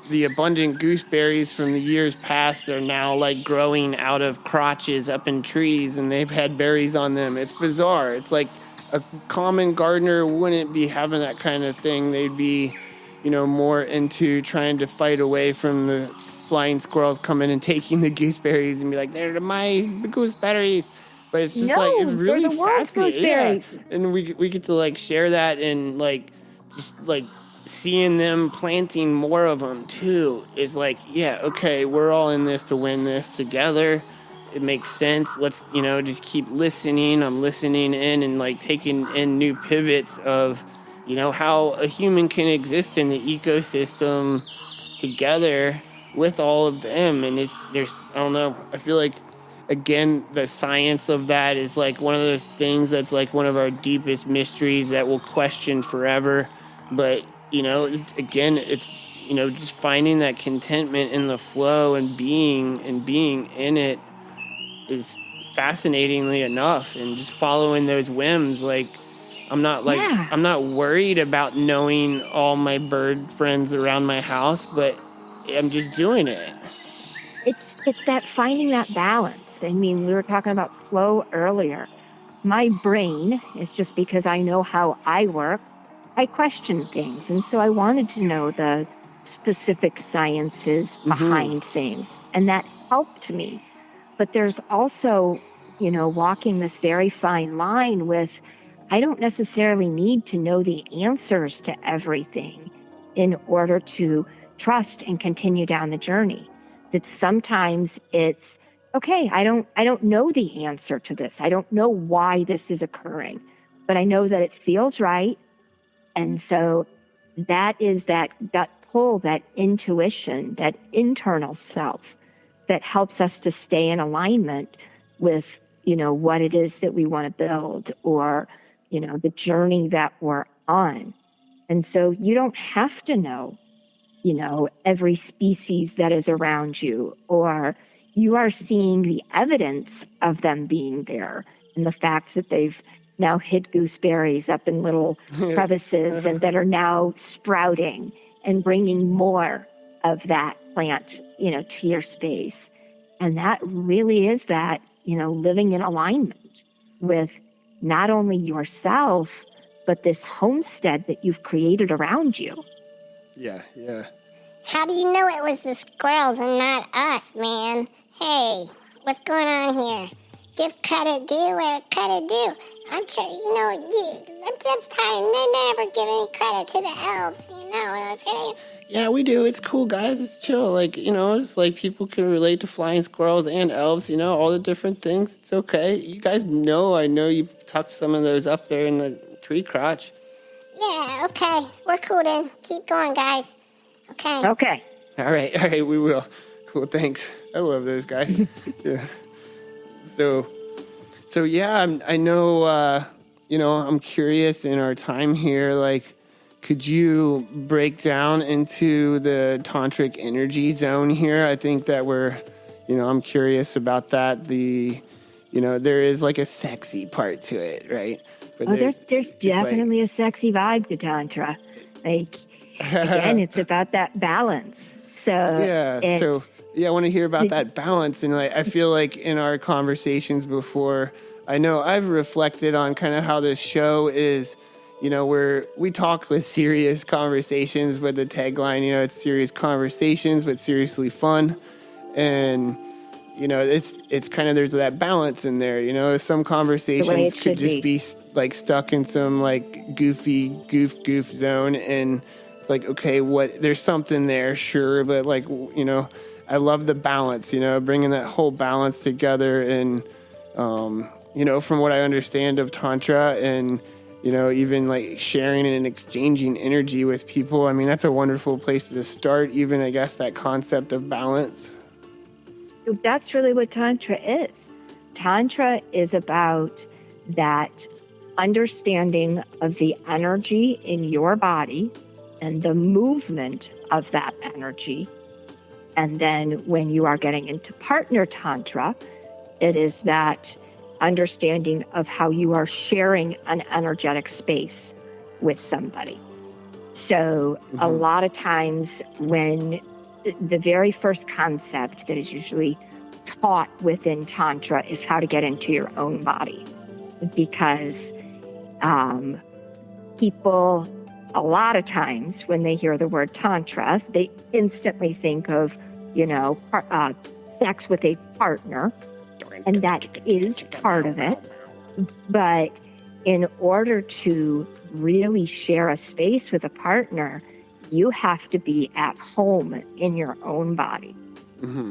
The abundant gooseberries from the years past are now growing out of crotches up in trees, and they've had berries on them. It's bizarre. It's a common gardener wouldn't be having that kind of thing. They'd be, more into trying to fight away from the flying squirrels coming and taking the gooseberries and be like, they're my gooseberries. But it's just it's really fascinating. Yeah. And we get to share that and seeing them planting more of them too is okay, we're all in this to win this together. It makes sense. Let's, just keep listening. I'm listening in and taking in new pivots of, how a human can exist in the ecosystem together with all of them. And I don't know, I feel again, the science of that is like one of those things that's like one of our deepest mysteries that we'll question forever. But, it's just finding that contentment in the flow and being in it is fascinatingly enough, and just following those whims. Like, I'm not worried about knowing all my bird friends around my house, but I'm just doing it.
It's that finding that balance. I mean, we were talking about flow earlier. My brain is, just because I know how I work, I question things. And so I wanted to know the specific sciences behind things. And that helped me. But there's also, walking this very fine line with, I don't necessarily need to know the answers to everything in order to trust and continue down the journey. That sometimes it's, okay, I don't know the answer to this. I don't know why this is occurring, but I know that it feels right. And so that is that gut pull, that intuition, that internal self that helps us to stay in alignment with, what it is that we want to build, or, the journey that we're on. And so you don't have to know, every species that is around you, or you are seeing the evidence of them being there, and the fact that they've now hid gooseberries up in little crevices and that are now sprouting and bringing more of that plant, to your space. And that really is that, living in alignment with not only yourself, but this homestead that you've created around you.
Yeah.
How do you know it was the squirrels and not us, man? Hey, what's going on here? Give credit due where credit due. I'm sure, I'm just tired. They never give any credit to the elves,
Yeah, we do. It's cool, guys. It's chill. Like, it's like people can relate to flying squirrels and elves, all the different things. It's okay. You guys know, I know you tucked some of those up there in the tree crotch.
Yeah, okay. We're cool then. Keep going, guys. Okay.
All right, we will. Cool, thanks. I love those guys. Yeah. So yeah, I know, I'm curious in our time here, like, could you break down into the tantric energy zone here? I think that I'm curious about that. There is like a sexy part to it, right? But
there's definitely a sexy vibe to Tantra. Like, again, it's about that balance. So
I want to hear about that balance. And I feel like in our conversations before, I know I've reflected on kind of how this show is, where we talk with serious conversations, with the tagline, it's serious conversations, but seriously fun. And, it's kind of, there's that balance in there, some conversations could just be like stuck in some like goofy goof zone. And it's like, okay, there's something there, sure. But like, I love the balance, bringing that whole balance together. And, from what I understand of Tantra and, even like sharing and exchanging energy with people, I mean, that's a wonderful place to start, even, I guess, that concept of balance.
That's really what Tantra is. Tantra is about that understanding of the energy in your body and the movement of that energy. And then when you are getting into partner Tantra, it is that understanding of how you are sharing an energetic space with somebody. So a lot of times when the very first concept that is usually taught within Tantra is how to get into your own body, because people, a lot of times when they hear the word Tantra, they instantly think of, sex with a partner, and that is part of it. But in order to really share a space with a partner, you have to be at home in your own body.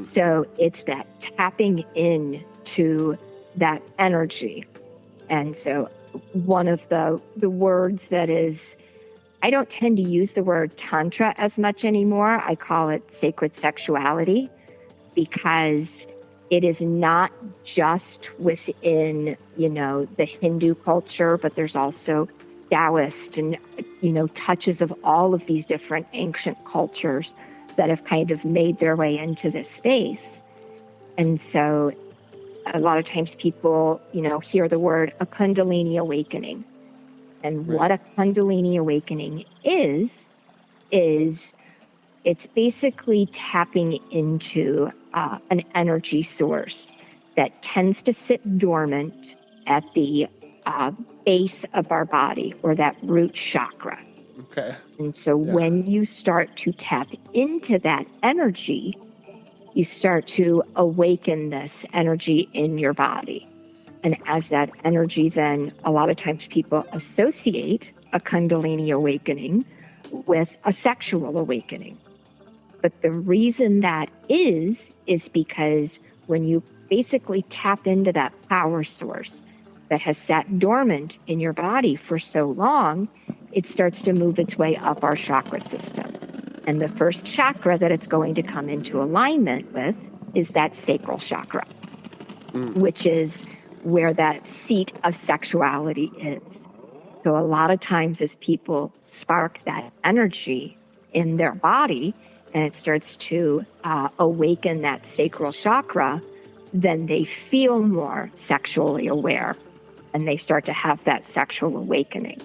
So it's that tapping into that energy. And so one of the words that is, I don't tend to use the word Tantra as much anymore. I call it sacred sexuality, because it is not just within, the Hindu culture, but there's also Taoist and, touches of all of these different ancient cultures that have kind of made their way into this space. And so a lot of times people, hear the word a Kundalini awakening. And what a Kundalini awakening is it's basically tapping into an energy source that tends to sit dormant at the base of our body, or that root chakra.
Okay.
And so when you start to tap into that energy, you start to awaken this energy in your body. And as that energy, then a lot of times people associate a Kundalini awakening with a sexual awakening. But the reason that is because when you basically tap into that power source that has sat dormant in your body for so long, it starts to move its way up our chakra system. And the first chakra that it's going to come into alignment with is that sacral chakra, which is where that seat of sexuality is. So a lot of times as people spark that energy in their body and it starts to awaken that sacral chakra, then they feel more sexually aware and they start to have that sexual awakening.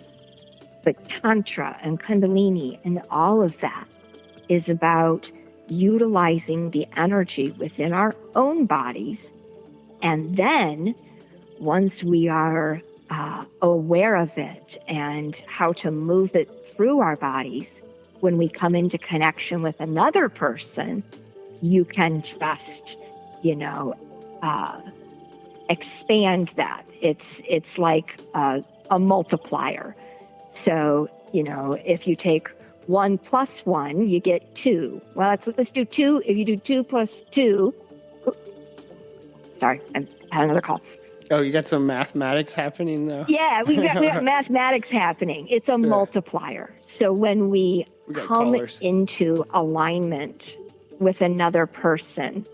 But Tantra and Kundalini and all of that is about utilizing the energy within our own bodies. And then once we are aware of it and how to move it through our bodies, when we come into connection with another person, you can just, expand that. It's like a multiplier. So, if you take 1 plus 1, you get 2. Well, let's do 2. If you do 2 plus 2, sorry, I had another call.
Oh, you got some mathematics happening though?
Yeah, we got mathematics happening. It's a multiplier. So when we come into alignment with another person,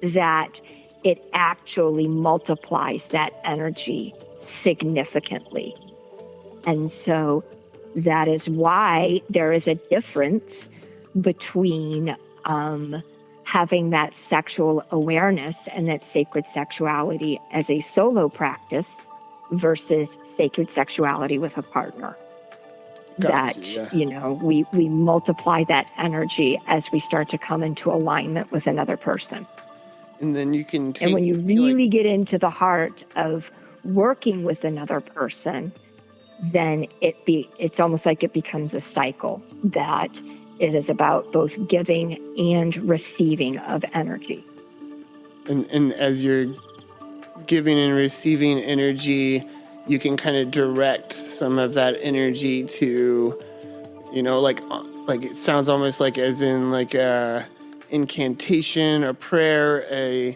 that it actually multiplies that energy significantly. And so that is why there is a difference between having that sexual awareness and that sacred sexuality as a solo practice versus sacred sexuality with a partner. We multiply that energy as we start to come into alignment with another person.
And then you can
and when you really get into the heart of working with another person, then it's almost like it becomes a cycle that it is about both giving and receiving of energy.
And as you're giving and receiving energy, you can kind of direct some of that energy to, like it sounds almost like as in like a incantation, a prayer,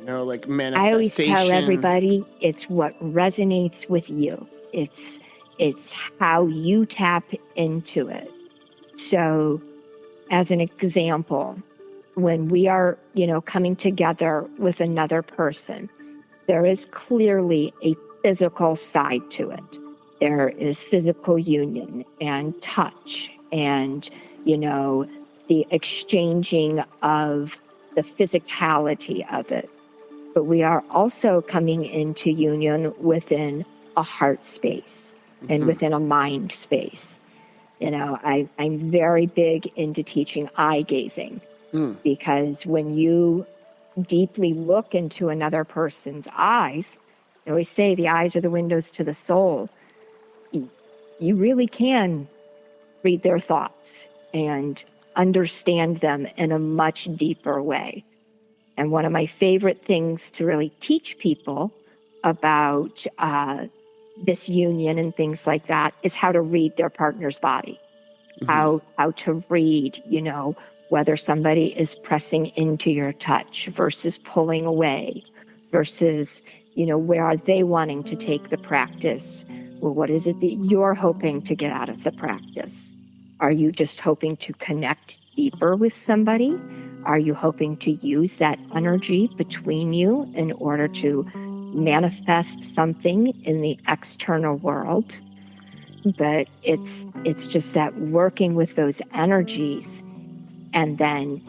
like manifestation.
I always tell everybody it's what resonates with you. It's how you tap into it. So as an example, when we are, coming together with another person, there is clearly a physical side to it. There is physical union and touch and, the exchanging of the physicality of it. But we are also coming into union within a heart space and within a mind space. I'm very big into teaching eye gazing because when you deeply look into another person's eyes, I always say the eyes are the windows to the soul. You really can read their thoughts and understand them in a much deeper way. And one of my favorite things to really teach people about this union and things like that is how to read their partner's body, how to read, whether somebody is pressing into your touch versus pulling away versus, where are they wanting to take the practice? Well, what is it that you're hoping to get out of the practice? Are you just hoping to connect deeper with somebody? Are you hoping to use that energy between you in order to manifest something in the external world? But it's just that working with those energies and then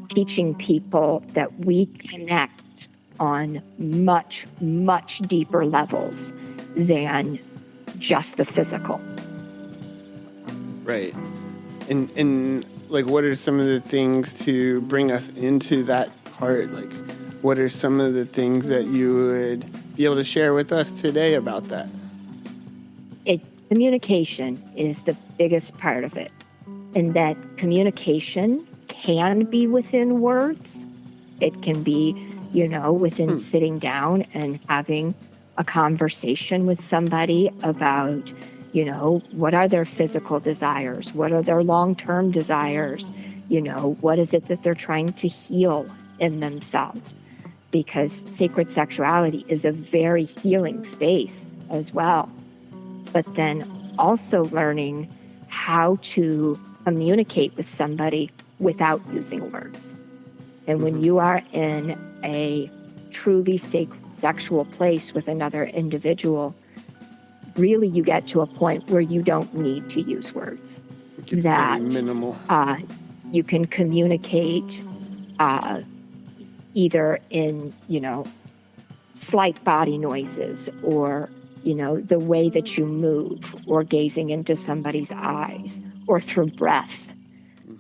teaching people that we connect on much, much deeper levels than just the physical.
Right. And like, what are some of the things to bring us into that part? Like, what are some of the things that you would be able to share with us today about that?
Communication is the biggest part of it. And that communication can be within words. It can be, within sitting down and having a conversation with somebody about, what are their physical desires? What are their long-term desires? What is it that they're trying to heal in themselves? Because sacred sexuality is a very healing space as well. But then also learning how to communicate with somebody without using words. And when you are in a truly sacred sexual place with another individual, really you get to a point where you don't need to use words.
It's very minimal.
You can communicate either in, slight body noises or the way that you move or gazing into somebody's eyes or through breath.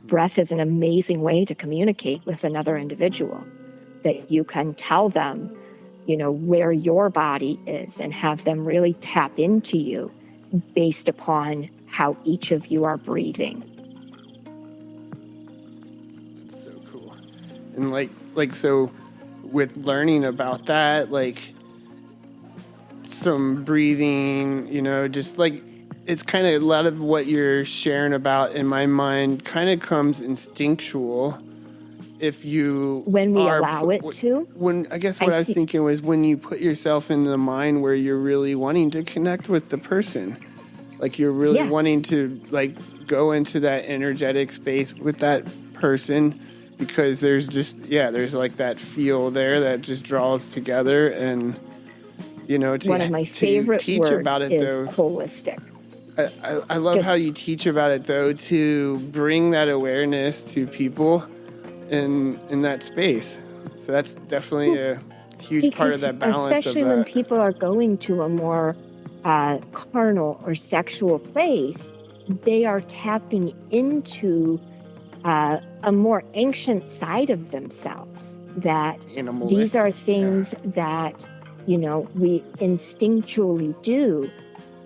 Breath is an amazing way to communicate with another individual, that you can tell them, where your body is and have them really tap into you based upon how each of you are breathing.
That's so cool. And like so with learning about that, like, some breathing, just like, it's kind of a lot of what you're sharing about in my mind kind of comes instinctual if you
when we allow it to.
When I guess what I was thinking was when you put yourself in the mind where you're really wanting to connect with the person, like you're really wanting to like go into that energetic space with that person, because there's just there's like that feel there that just draws together. And
one of my favorite
teach
words
about it,
is
though.
Holistic.
I love how you teach about it, though, to bring that awareness to people in that space. So that's definitely a huge part of that balance.
Especially when people are going to a more carnal or sexual place, they are tapping into a more ancient side of themselves. That these are things that we instinctually do,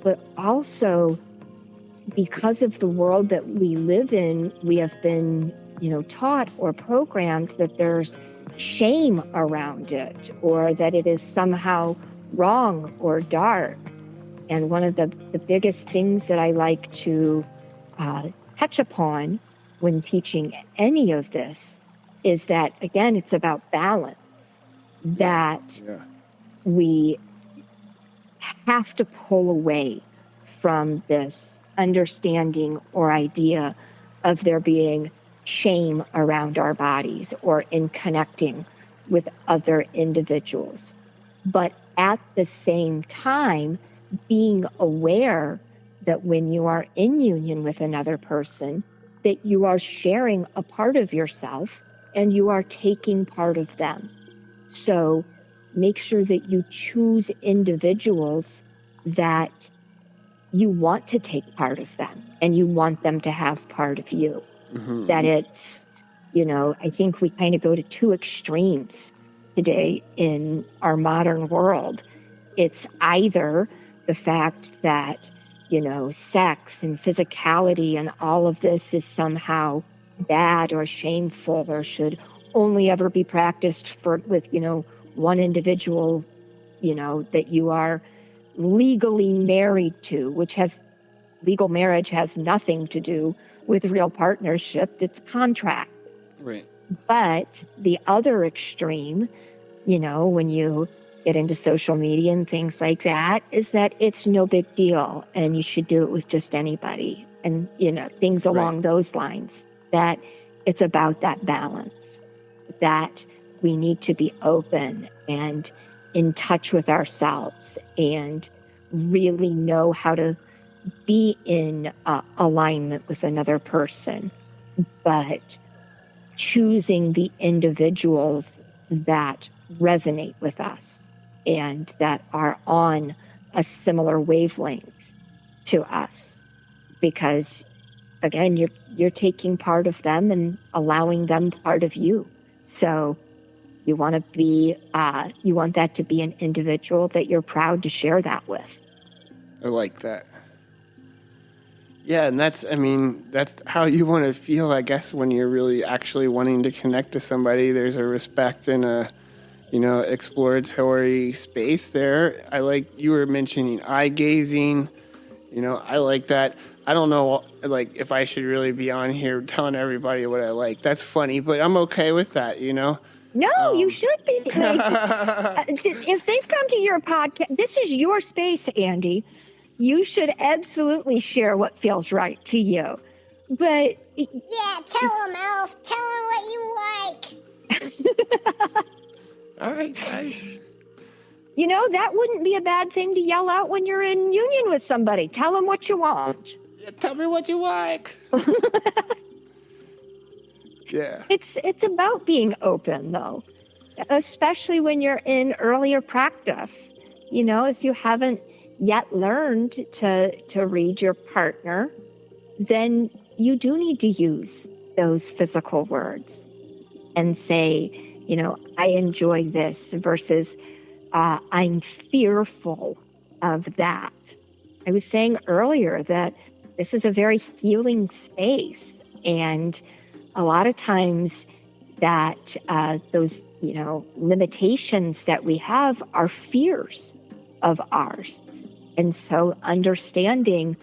but also because of the world that we live in, we have been, taught or programmed that there's shame around it, or that it is somehow wrong or dark. And one of the biggest things that I like to touch upon when teaching any of this is that, again, it's about balance. That we have to pull away from this understanding or idea of there being shame around our bodies or in connecting with other individuals. But at the same time, being aware that when you are in union with another person, that you are sharing a part of yourself and you are taking part of them. So make sure that you choose individuals that you want to take part of them and you want them to have part of you. That it's, I think we kind of go to two extremes today in our modern world. It's either the fact that, sex and physicality and all of this is somehow bad or shameful or should only ever be practiced with one individual, that you are legally married to, which legal marriage has nothing to do with real partnership. It's contract.
Right.
But the other extreme, when you get into social media and things like that, is that it's no big deal and you should do it with just anybody. And, things along those lines, that it's about that balance. that we need to be open and in touch with ourselves and really know how to be in alignment with another person, but choosing the individuals that resonate with us and that are on a similar wavelength to us. Because again, you're taking part of them and allowing them part of you. So you want that to be an individual that you're proud to share that with.
I like that. Yeah, and that's how you want to feel, I guess, when you're really actually wanting to connect to somebody. There's a respect and a, exploratory space there. I like, you were mentioning eye gazing. I like that. I don't know, if I should really be on here telling everybody what I like. That's funny, but I'm okay with that,
No, you should be. If they've come to your podcast, this is your space, Andy. You should absolutely share what feels right to you. But
Yeah, tell him, Elf. Tell him what you like.
All right, guys.
That wouldn't be a bad thing to yell out when you're in union with somebody. Tell them what you want.
Yeah, tell me what you like. Yeah.
It's about being open, though, especially when you're in earlier practice. If you haven't yet learned to read your partner, then you do need to use those physical words and say, I enjoy this versus I'm fearful of that. I was saying earlier that this is a very healing space, and a lot of times that those limitations that we have are fears of ours. And so understanding,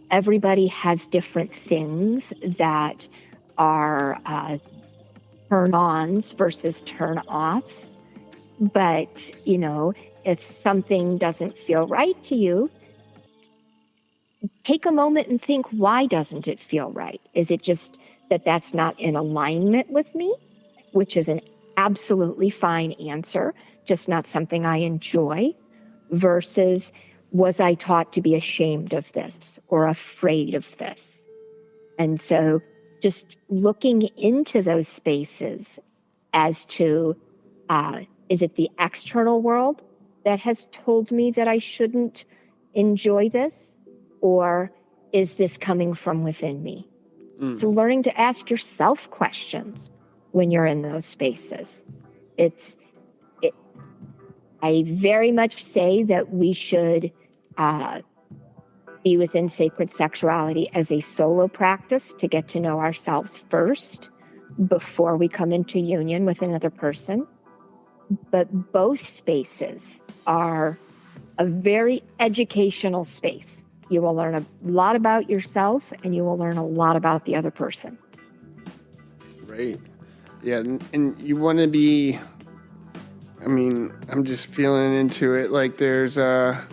everybody has different things that are turn-ons versus turn-offs. But, if something doesn't feel right to you, take a moment and think, why doesn't it feel right? Is it just that that's not in alignment with me, which is an absolutely fine answer, just not something I enjoy? Versus, was I taught to be ashamed of this or afraid of this? And so just looking into those spaces as to, is it the external world that has told me that I shouldn't enjoy this? Or is this coming from within me? So learning to ask yourself questions when you're in those spaces. I very much say that we should be within sacred sexuality as a solo practice to get to know ourselves first before we come into union with another person. But both spaces are a very educational space. You will learn a lot about yourself and you will learn a lot about the other person.
Right. Yeah, and you want to be, I'm just feeling into it. Like there's a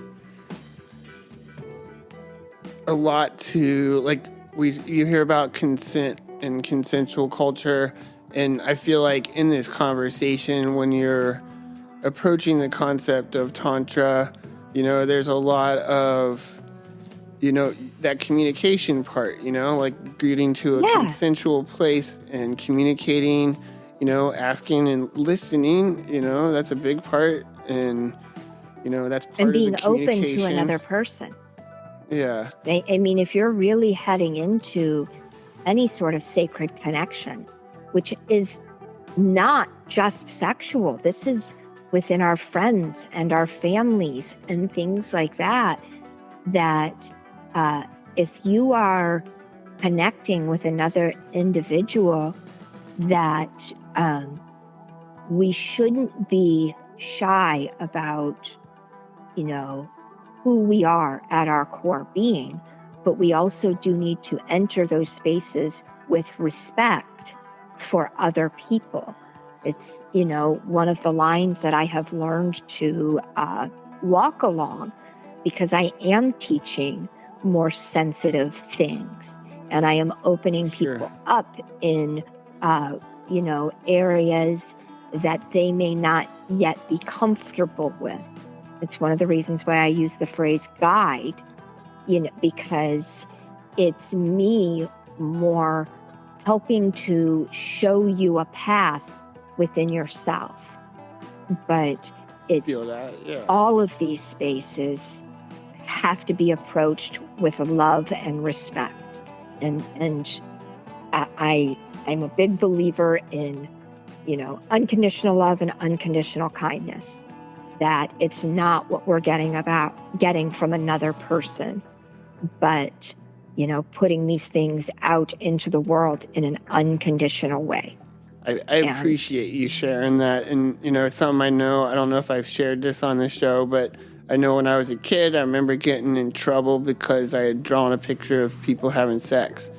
lot to, you hear about consent and consensual culture. And I feel like in this conversation, when you're approaching the concept of Tantra, there's a lot of, that communication part, getting to a consensual place and communicating, asking and listening, that's a big part. And, that's part
and being
of the communication.
open to another person.
Yeah.
If you're really heading into any sort of sacred connection, which is not just sexual, this is within our friends and our families and things like that, if you are connecting with another individual, that we shouldn't be shy about, who we are at our core being, but we also do need to enter those spaces with respect for other people. It's, one of the lines that I have learned to walk along, because I am teaching more sensitive things and I am opening people up in areas that they may not yet be comfortable with. It's one of the reasons why I use the phrase guide, because it's me more helping to show you a path within yourself. But
Feel that, yeah.
all of these spaces have to be approached with love and respect. And I'm a big believer in, unconditional love and unconditional kindness. That it's not what we're getting from another person, but, putting these things out into the world in an unconditional way.
I appreciate you sharing that. And, it's something I don't know if I've shared this on the show, but I know when I was a kid, I remember getting in trouble because I had drawn a picture of people having sex.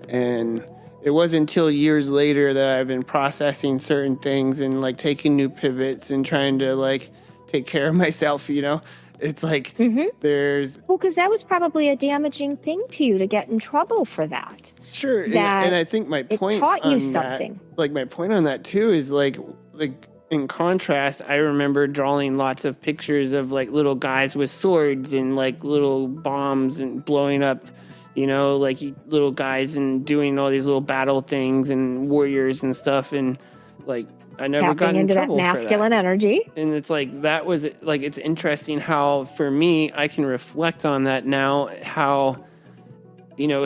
And it wasn't until years later that I've been processing certain things and, taking new pivots and trying to, take care of myself, It's like there's...
Well, because that was probably a damaging thing to you to get in trouble for that.
Sure, and I think my point
it taught you
on
something.
That, my point on that too is in contrast, I remember drawing lots of pictures of little guys with swords and little bombs and blowing up, little guys and doing all these little battle things and warriors and stuff, and I never got in trouble
that masculine energy.
And it's that was it's interesting how for me I can reflect on that now, how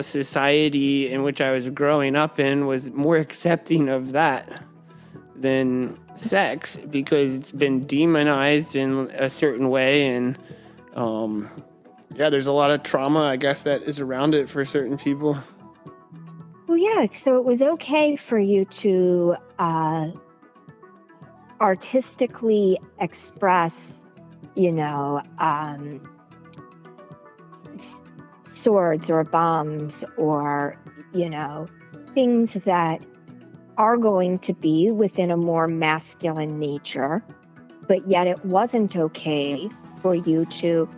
society in which I was growing up in was more accepting of that than sex, because it's been demonized in a certain way, and there's a lot of trauma, I guess, that is around it for certain people.
Well, yeah, so it was okay for you to artistically express, swords or bombs or, things that are going to be within a more masculine nature, but yet it wasn't okay for you to,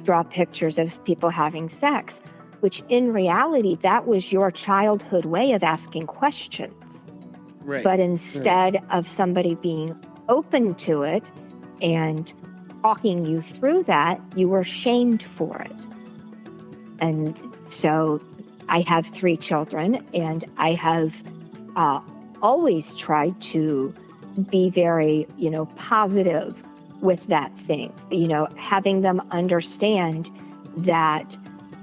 draw pictures of people having sex, which in reality, that was your childhood way of asking questions.
Right.
But instead of somebody being open to it and talking you through that, you were shamed for it. And so I have 3 children, and I have always tried to be very, positive with that thing, having them understand that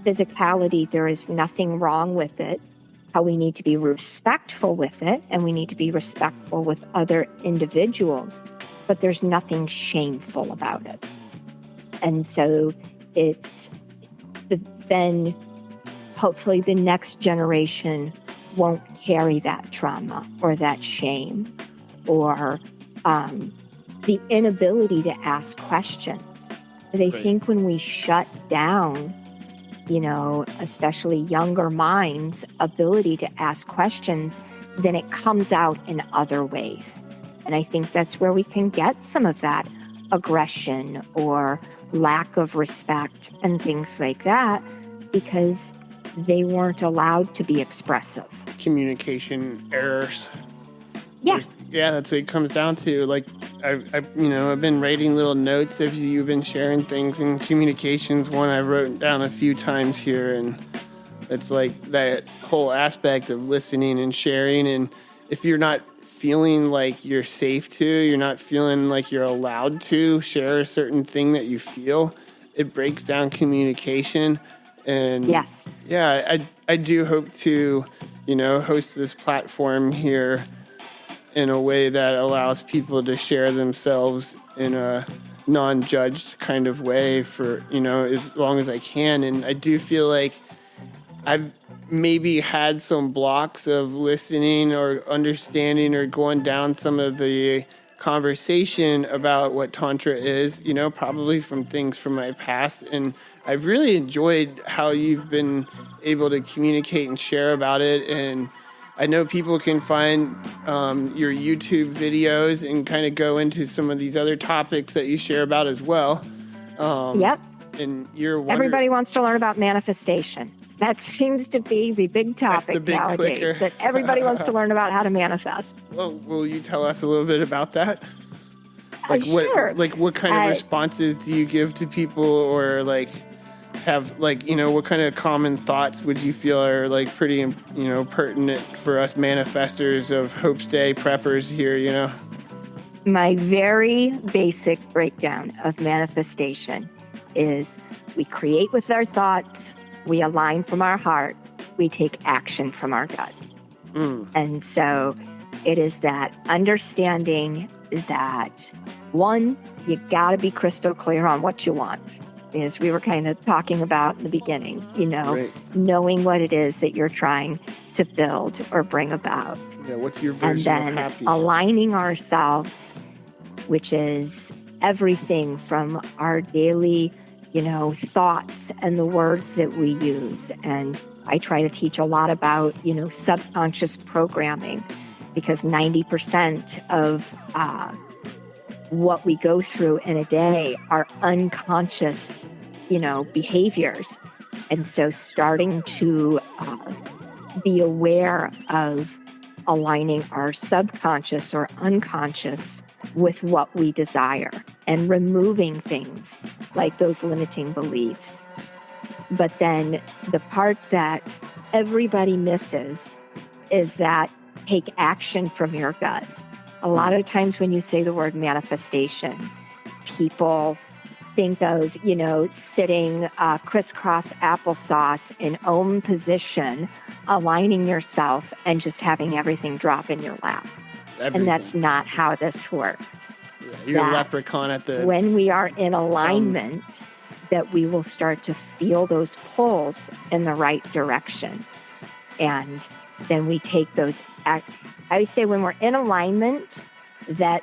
physicality, there is nothing wrong with it, how we need to be respectful with it, and we need to be respectful with other individuals, but there's nothing shameful about it. And so then hopefully the next generation won't carry that trauma or that shame or the inability to ask questions. Because I think when we shut down, especially younger minds' ability to ask questions, then it comes out in other ways. And I think that's where we can get some of that aggression or lack of respect and things like that, because they weren't allowed to be expressive.
Communication errors.
Yeah.
Yeah, that's what it comes down to. I've been writing little notes as you've been sharing things, and communication's one I've written down a few times here, and it's that whole aspect of listening and sharing. And if you're not feeling like you're safe to, you're not feeling like you're allowed to share a certain thing that you feel, it breaks down communication. And
yes,
yeah, I do hope to, host this platform here in a way that allows people to share themselves in a non-judged kind of way for, as long as I can. And I do feel like I've maybe had some blocks of listening or understanding or going down some of the conversation about what Tantra is, probably from things from my past. And I've really enjoyed how you've been able to communicate and share about it. And I know people can find your YouTube videos and kind of go into some of these other topics that you share about as well.
Yep.
And you're
everybody wants to learn about manifestation. That seems to be the big topic
the big
nowadays,
clicker.
that everybody wants to learn about how to manifest.
Well, will you tell us a little bit about that?
Sure.
What kind of responses do you give to people, or like have like, you know, what kind of common thoughts would you feel are like pretty, you know, pertinent for us manifestors of Hope's Day preppers here, you know?
My very basic breakdown of manifestation is we create with our thoughts, we align from our heart, we take action from our gut. And so it is that understanding that, one, you got to be crystal clear on what you want. As we were kind of talking about in the beginning, you know,
Right.
knowing what it is that you're trying to build or bring about.
Yeah, what's your
And
version of
then
happy?
aligning ourselves, which is everything from our daily, you know, thoughts and the words that we use. And I try to teach a lot about, you know, subconscious programming, because 90% of what we go through in a day are unconscious, you know, behaviors. And so starting to be aware of aligning our subconscious or unconscious with what we desire and removing things like those limiting beliefs. But then the part that everybody misses is that take action from your gut. A lot of times when you say the word manifestation, people think of, you know, sitting crisscross applesauce in Om position, aligning yourself and just having everything drop in your lap.
Everything.
And that's not how this works.
Yeah, you're a
That
leprechaun at the...
When we are in alignment, that we will start to feel those pulls in the right direction. And then we take those... I would say when we're in alignment, that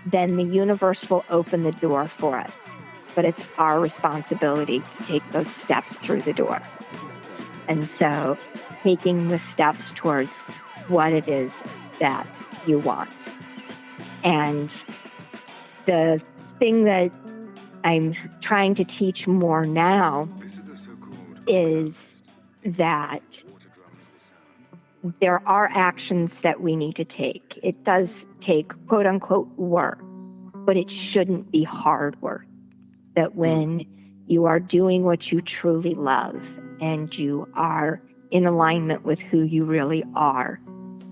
then the universe will open the door for us. But it's our responsibility to take those steps through the door. And so taking the steps towards what it is that you want. And the thing that I'm trying to teach more now is that there are actions that we need to take. It does take quote unquote work, but it shouldn't be hard work. That when you are doing what you truly love and you are in alignment with who you really are,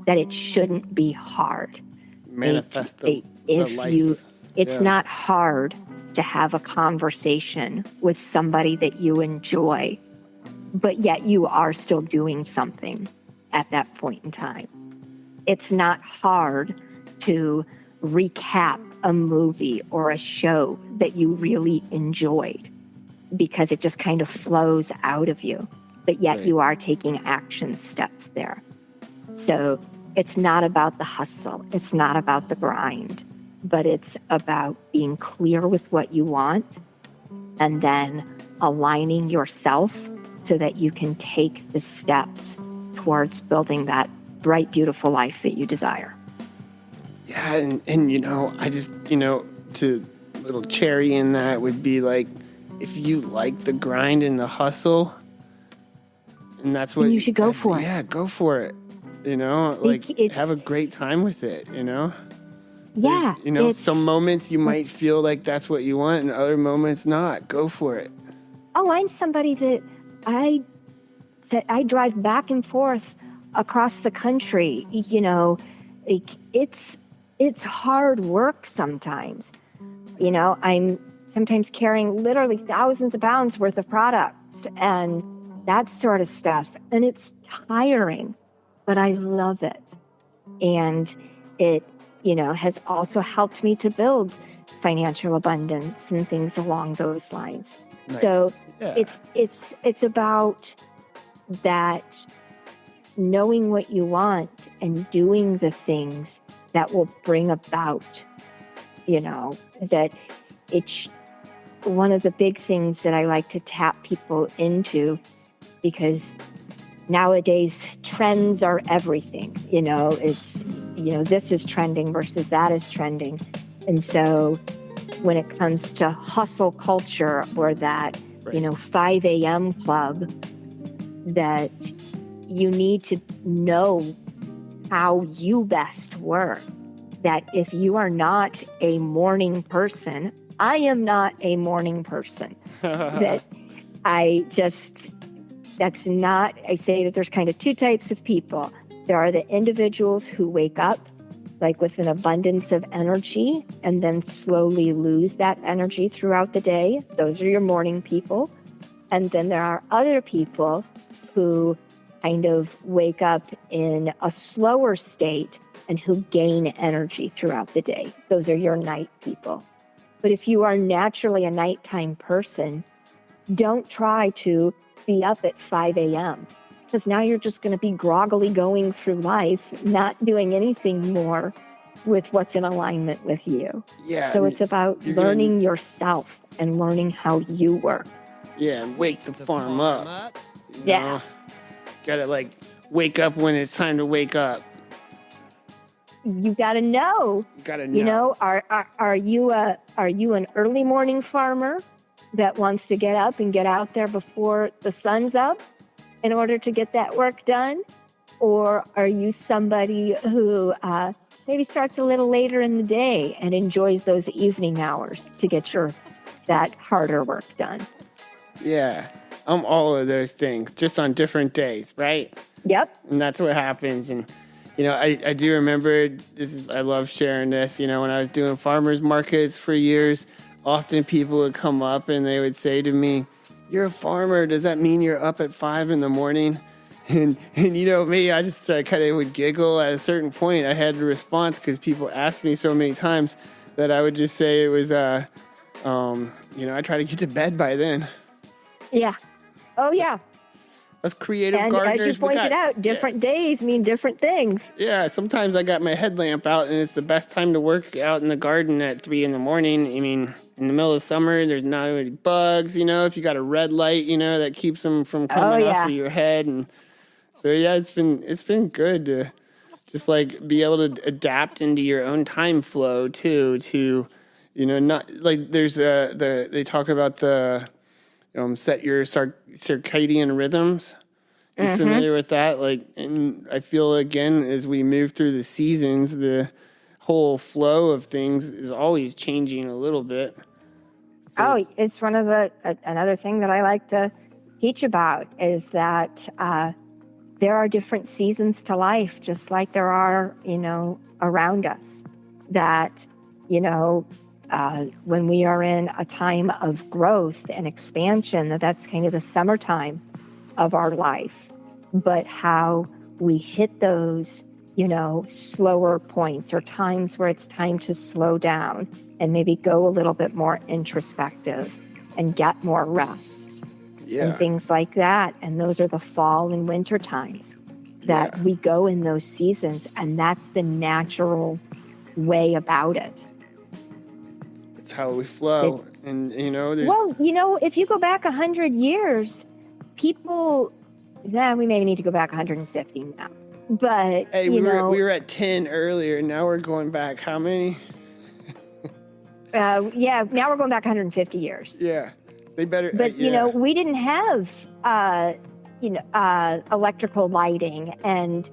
that it shouldn't be hard.
Manifest the life.
It's not hard to have a conversation with somebody that you enjoy, but yet you are still doing something at that point in time. It's not hard to recap a movie or a show that you really enjoyed, because it just kind of flows out of you, but yet you are taking action steps there. So it's not about the hustle. It's not about the grind, but it's about being clear with what you want and then aligning yourself so that you can take the steps towards building that bright, beautiful life that you desire.
Yeah, and you know, I just, you know, to little cherry in that would be like, if you like the grind and the hustle, and that's what...
And you should go for it.
Yeah, go for it. You know, like, have a great time with it, you know?
Yeah.
You know, some moments you might feel like that's what you want, and other moments not. Go for it.
Oh, I'm somebody that I drive back and forth across the country. You know, it's hard work sometimes. You know, I'm sometimes carrying literally thousands of pounds worth of products and that sort of stuff. And it's tiring, but I love it. And it, you know, has also helped me to build financial abundance and things along those lines.
Nice.
So
Yeah.
it's about that, knowing what you want and doing the things that will bring about, you know, that it's one of the big things that I like to tap people into, because nowadays trends are everything. You know, it's, you know, this is trending versus that is trending. And so when it comes to hustle culture or that, you know, 5 a.m. club, that you need to know how you best work. That if you are not a morning person, I am not a morning person. That I say that there's kind of two types of people. There are the individuals who wake up like with an abundance of energy and then slowly lose that energy throughout the day. Those are your morning people. And then there are other people who kind of wake up in a slower state and who gain energy throughout the day. Those are your night people. But if you are naturally a nighttime person, don't try to be up at 5 a.m. because now you're just going to be groggily going through life, not doing anything more with what's in alignment with you.
Yeah.
So it's about learning yourself and learning how you work.
Yeah, and wake the farm up.
Yeah.
Gotta like wake up when it's time to wake up.
You gotta know. You know, are you an early morning farmer that wants to get up and get out there before the sun's up in order to get that work done? Or are you somebody who maybe starts a little later in the day and enjoys those evening hours to get that harder work done?
Yeah, I'm all of those things, just on different days, right?
Yep.
And that's what happens. And, you know, I do remember, I love sharing this, you know, when I was doing farmers markets for years, often people would come up and they would say to me, "You're a farmer, does that mean you're up at 5 in the morning?" And you know, me, I just kind of would giggle. At a certain point, I had a response because people asked me so many times that I would just say it was, you know, I try to get to bed by then.
Yeah. Oh, yeah.
Us creative
and
gardeners.
as you pointed out, different days mean different things.
Yeah, sometimes I got my headlamp out, and it's the best time to work out in the garden at 3 in the morning. I mean, in the middle of summer, there's not any bugs, you know, if you got a red light, you know, that keeps them from coming off of your head. And so, yeah, it's been good to just, like, be able to adapt into your own time flow, too, to, you know, not, like, there's, they talk about the, set your circadian rhythms. You familiar with that? Like, and I feel again as we move through the seasons, the whole flow of things is always changing a little bit. So
it's one of another thing that I like to teach about is that there are different seasons to life, just like there are, you know, around us. That, you know, when we are in a time of growth and expansion, that's kind of the summertime of our life. But how we hit those, you know, slower points or times where it's time to slow down and maybe go a little bit more introspective and get more rest and things like that. And those are the fall and winter times that we go in those seasons. And that's the natural way about it.
How we flow. And you know,
well, you know, if you go back 100 years, people, we maybe need to go back 150 now, but
hey, we were at 10 earlier, now we're going back how many?
Now we're going back 150 years.
They better,
but you know, we didn't have electrical lighting and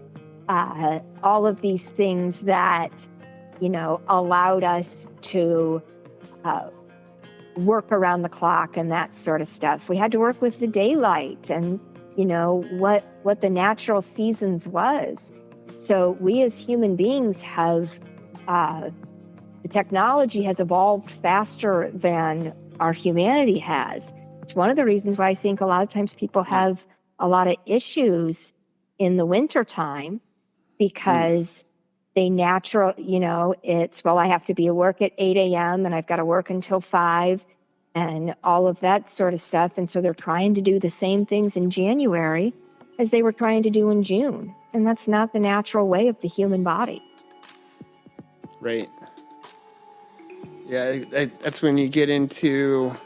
all of these things that, you know, allowed us to work around the clock and that sort of stuff. We had to work with the daylight and, you know, what the natural seasons was. So we as human beings have, the technology has evolved faster than our humanity has. It's one of the reasons why I think a lot of times people have a lot of issues in the winter time because they you know, it's, well, I have to be at work at 8 a.m. and I've got to work until 5 and all of that sort of stuff. And so they're trying to do the same things in January as they were trying to do in June. And that's not the natural way of the human body.
Right. Yeah, that's when you get into,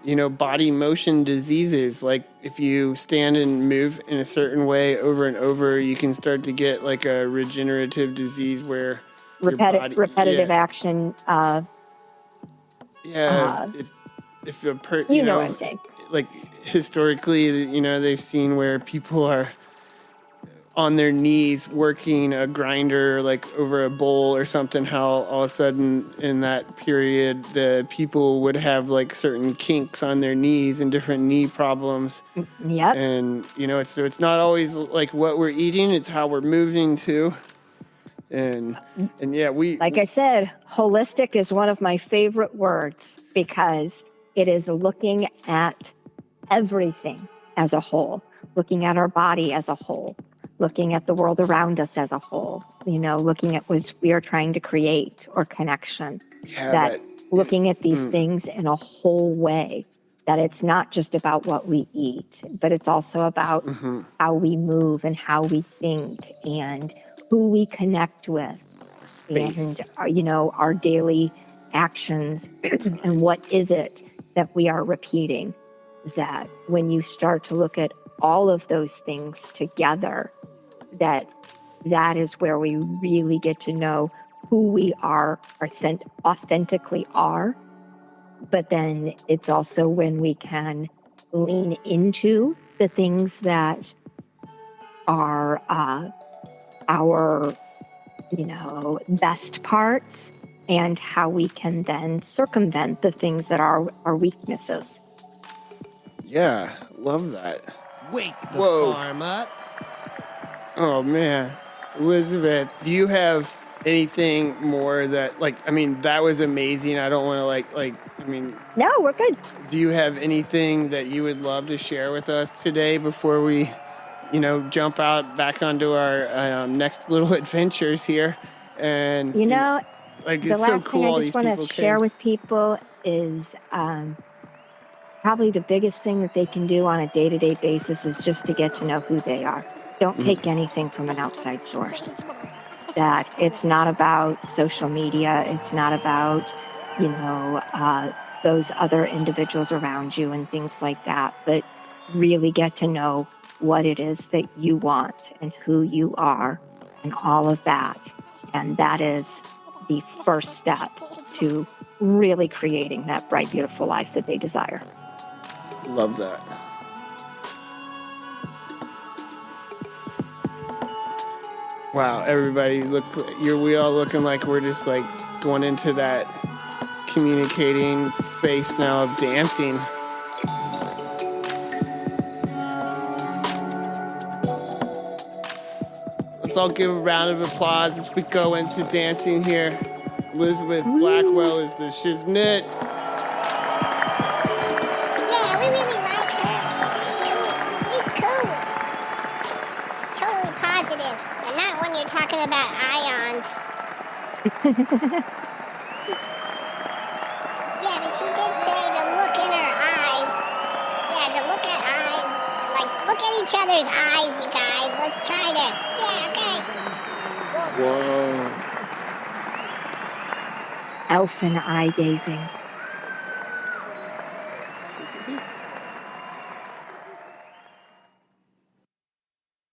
you know, body motion diseases. Like if you stand and move in a certain way over and over, you can start to get like a regenerative disease where
repetitive action.
if a
You know what I'm saying.
like historically, they've seen where people are on their knees working a grinder like over a bowl or something, how all of a sudden in that period the people would have like certain kinks on their knees and different knee problems.
Yep.
And it's not always like what we're eating, it's how we're moving too. And yeah,
like I said, holistic is one of my favorite words because it is looking at everything as a whole, looking at our body as a whole, looking at the world around us as a whole, looking at what we are trying to create or connection, looking at these things in a whole way, that it's not just about what we eat, but it's also about how we move and how we think and who we connect with and, our daily actions and what is it that we are repeating. That when you start to look at all of those things together, that is where we really get to know who we are, authentically are. But then it's also when we can lean into the things that are our, best parts, and how we can then circumvent the things that are our weaknesses.
Yeah, love that.
Wake the farm up.
Oh man, Elizabeth, do you have anything more that that was amazing. I don't want to
No, we're good.
Do you have anything that you would love to share with us today before we, jump out back onto our next little adventures here? And
the
it's
last
so cool.
thing I
All
just
these
want
people
to share with people is probably the biggest thing that they can do on a day-to-day basis is just to get to know who they are. Don't take anything from an outside source. That it's not about social media. It's not about, those other individuals around you and things like that, but really get to know what it is that you want and who you are and all of that. And that is the first step to really creating that bright, beautiful life that they desire.
Love that. Wow, everybody, we all looking like we're just like going into that communicating space now of dancing. Let's all give a round of applause as we go into dancing here. Elizabeth Blackwell is the shiznit.
Yeah, we really like her. She's cool. Totally positive. And not when you're talking about ions. Yeah, but she did say to look in her eyes. Yeah, to look at eyes. Like, look at each other's eyes, you guys. Let's try this. Yeah, okay.
Whoa.
Elfin eye gazing.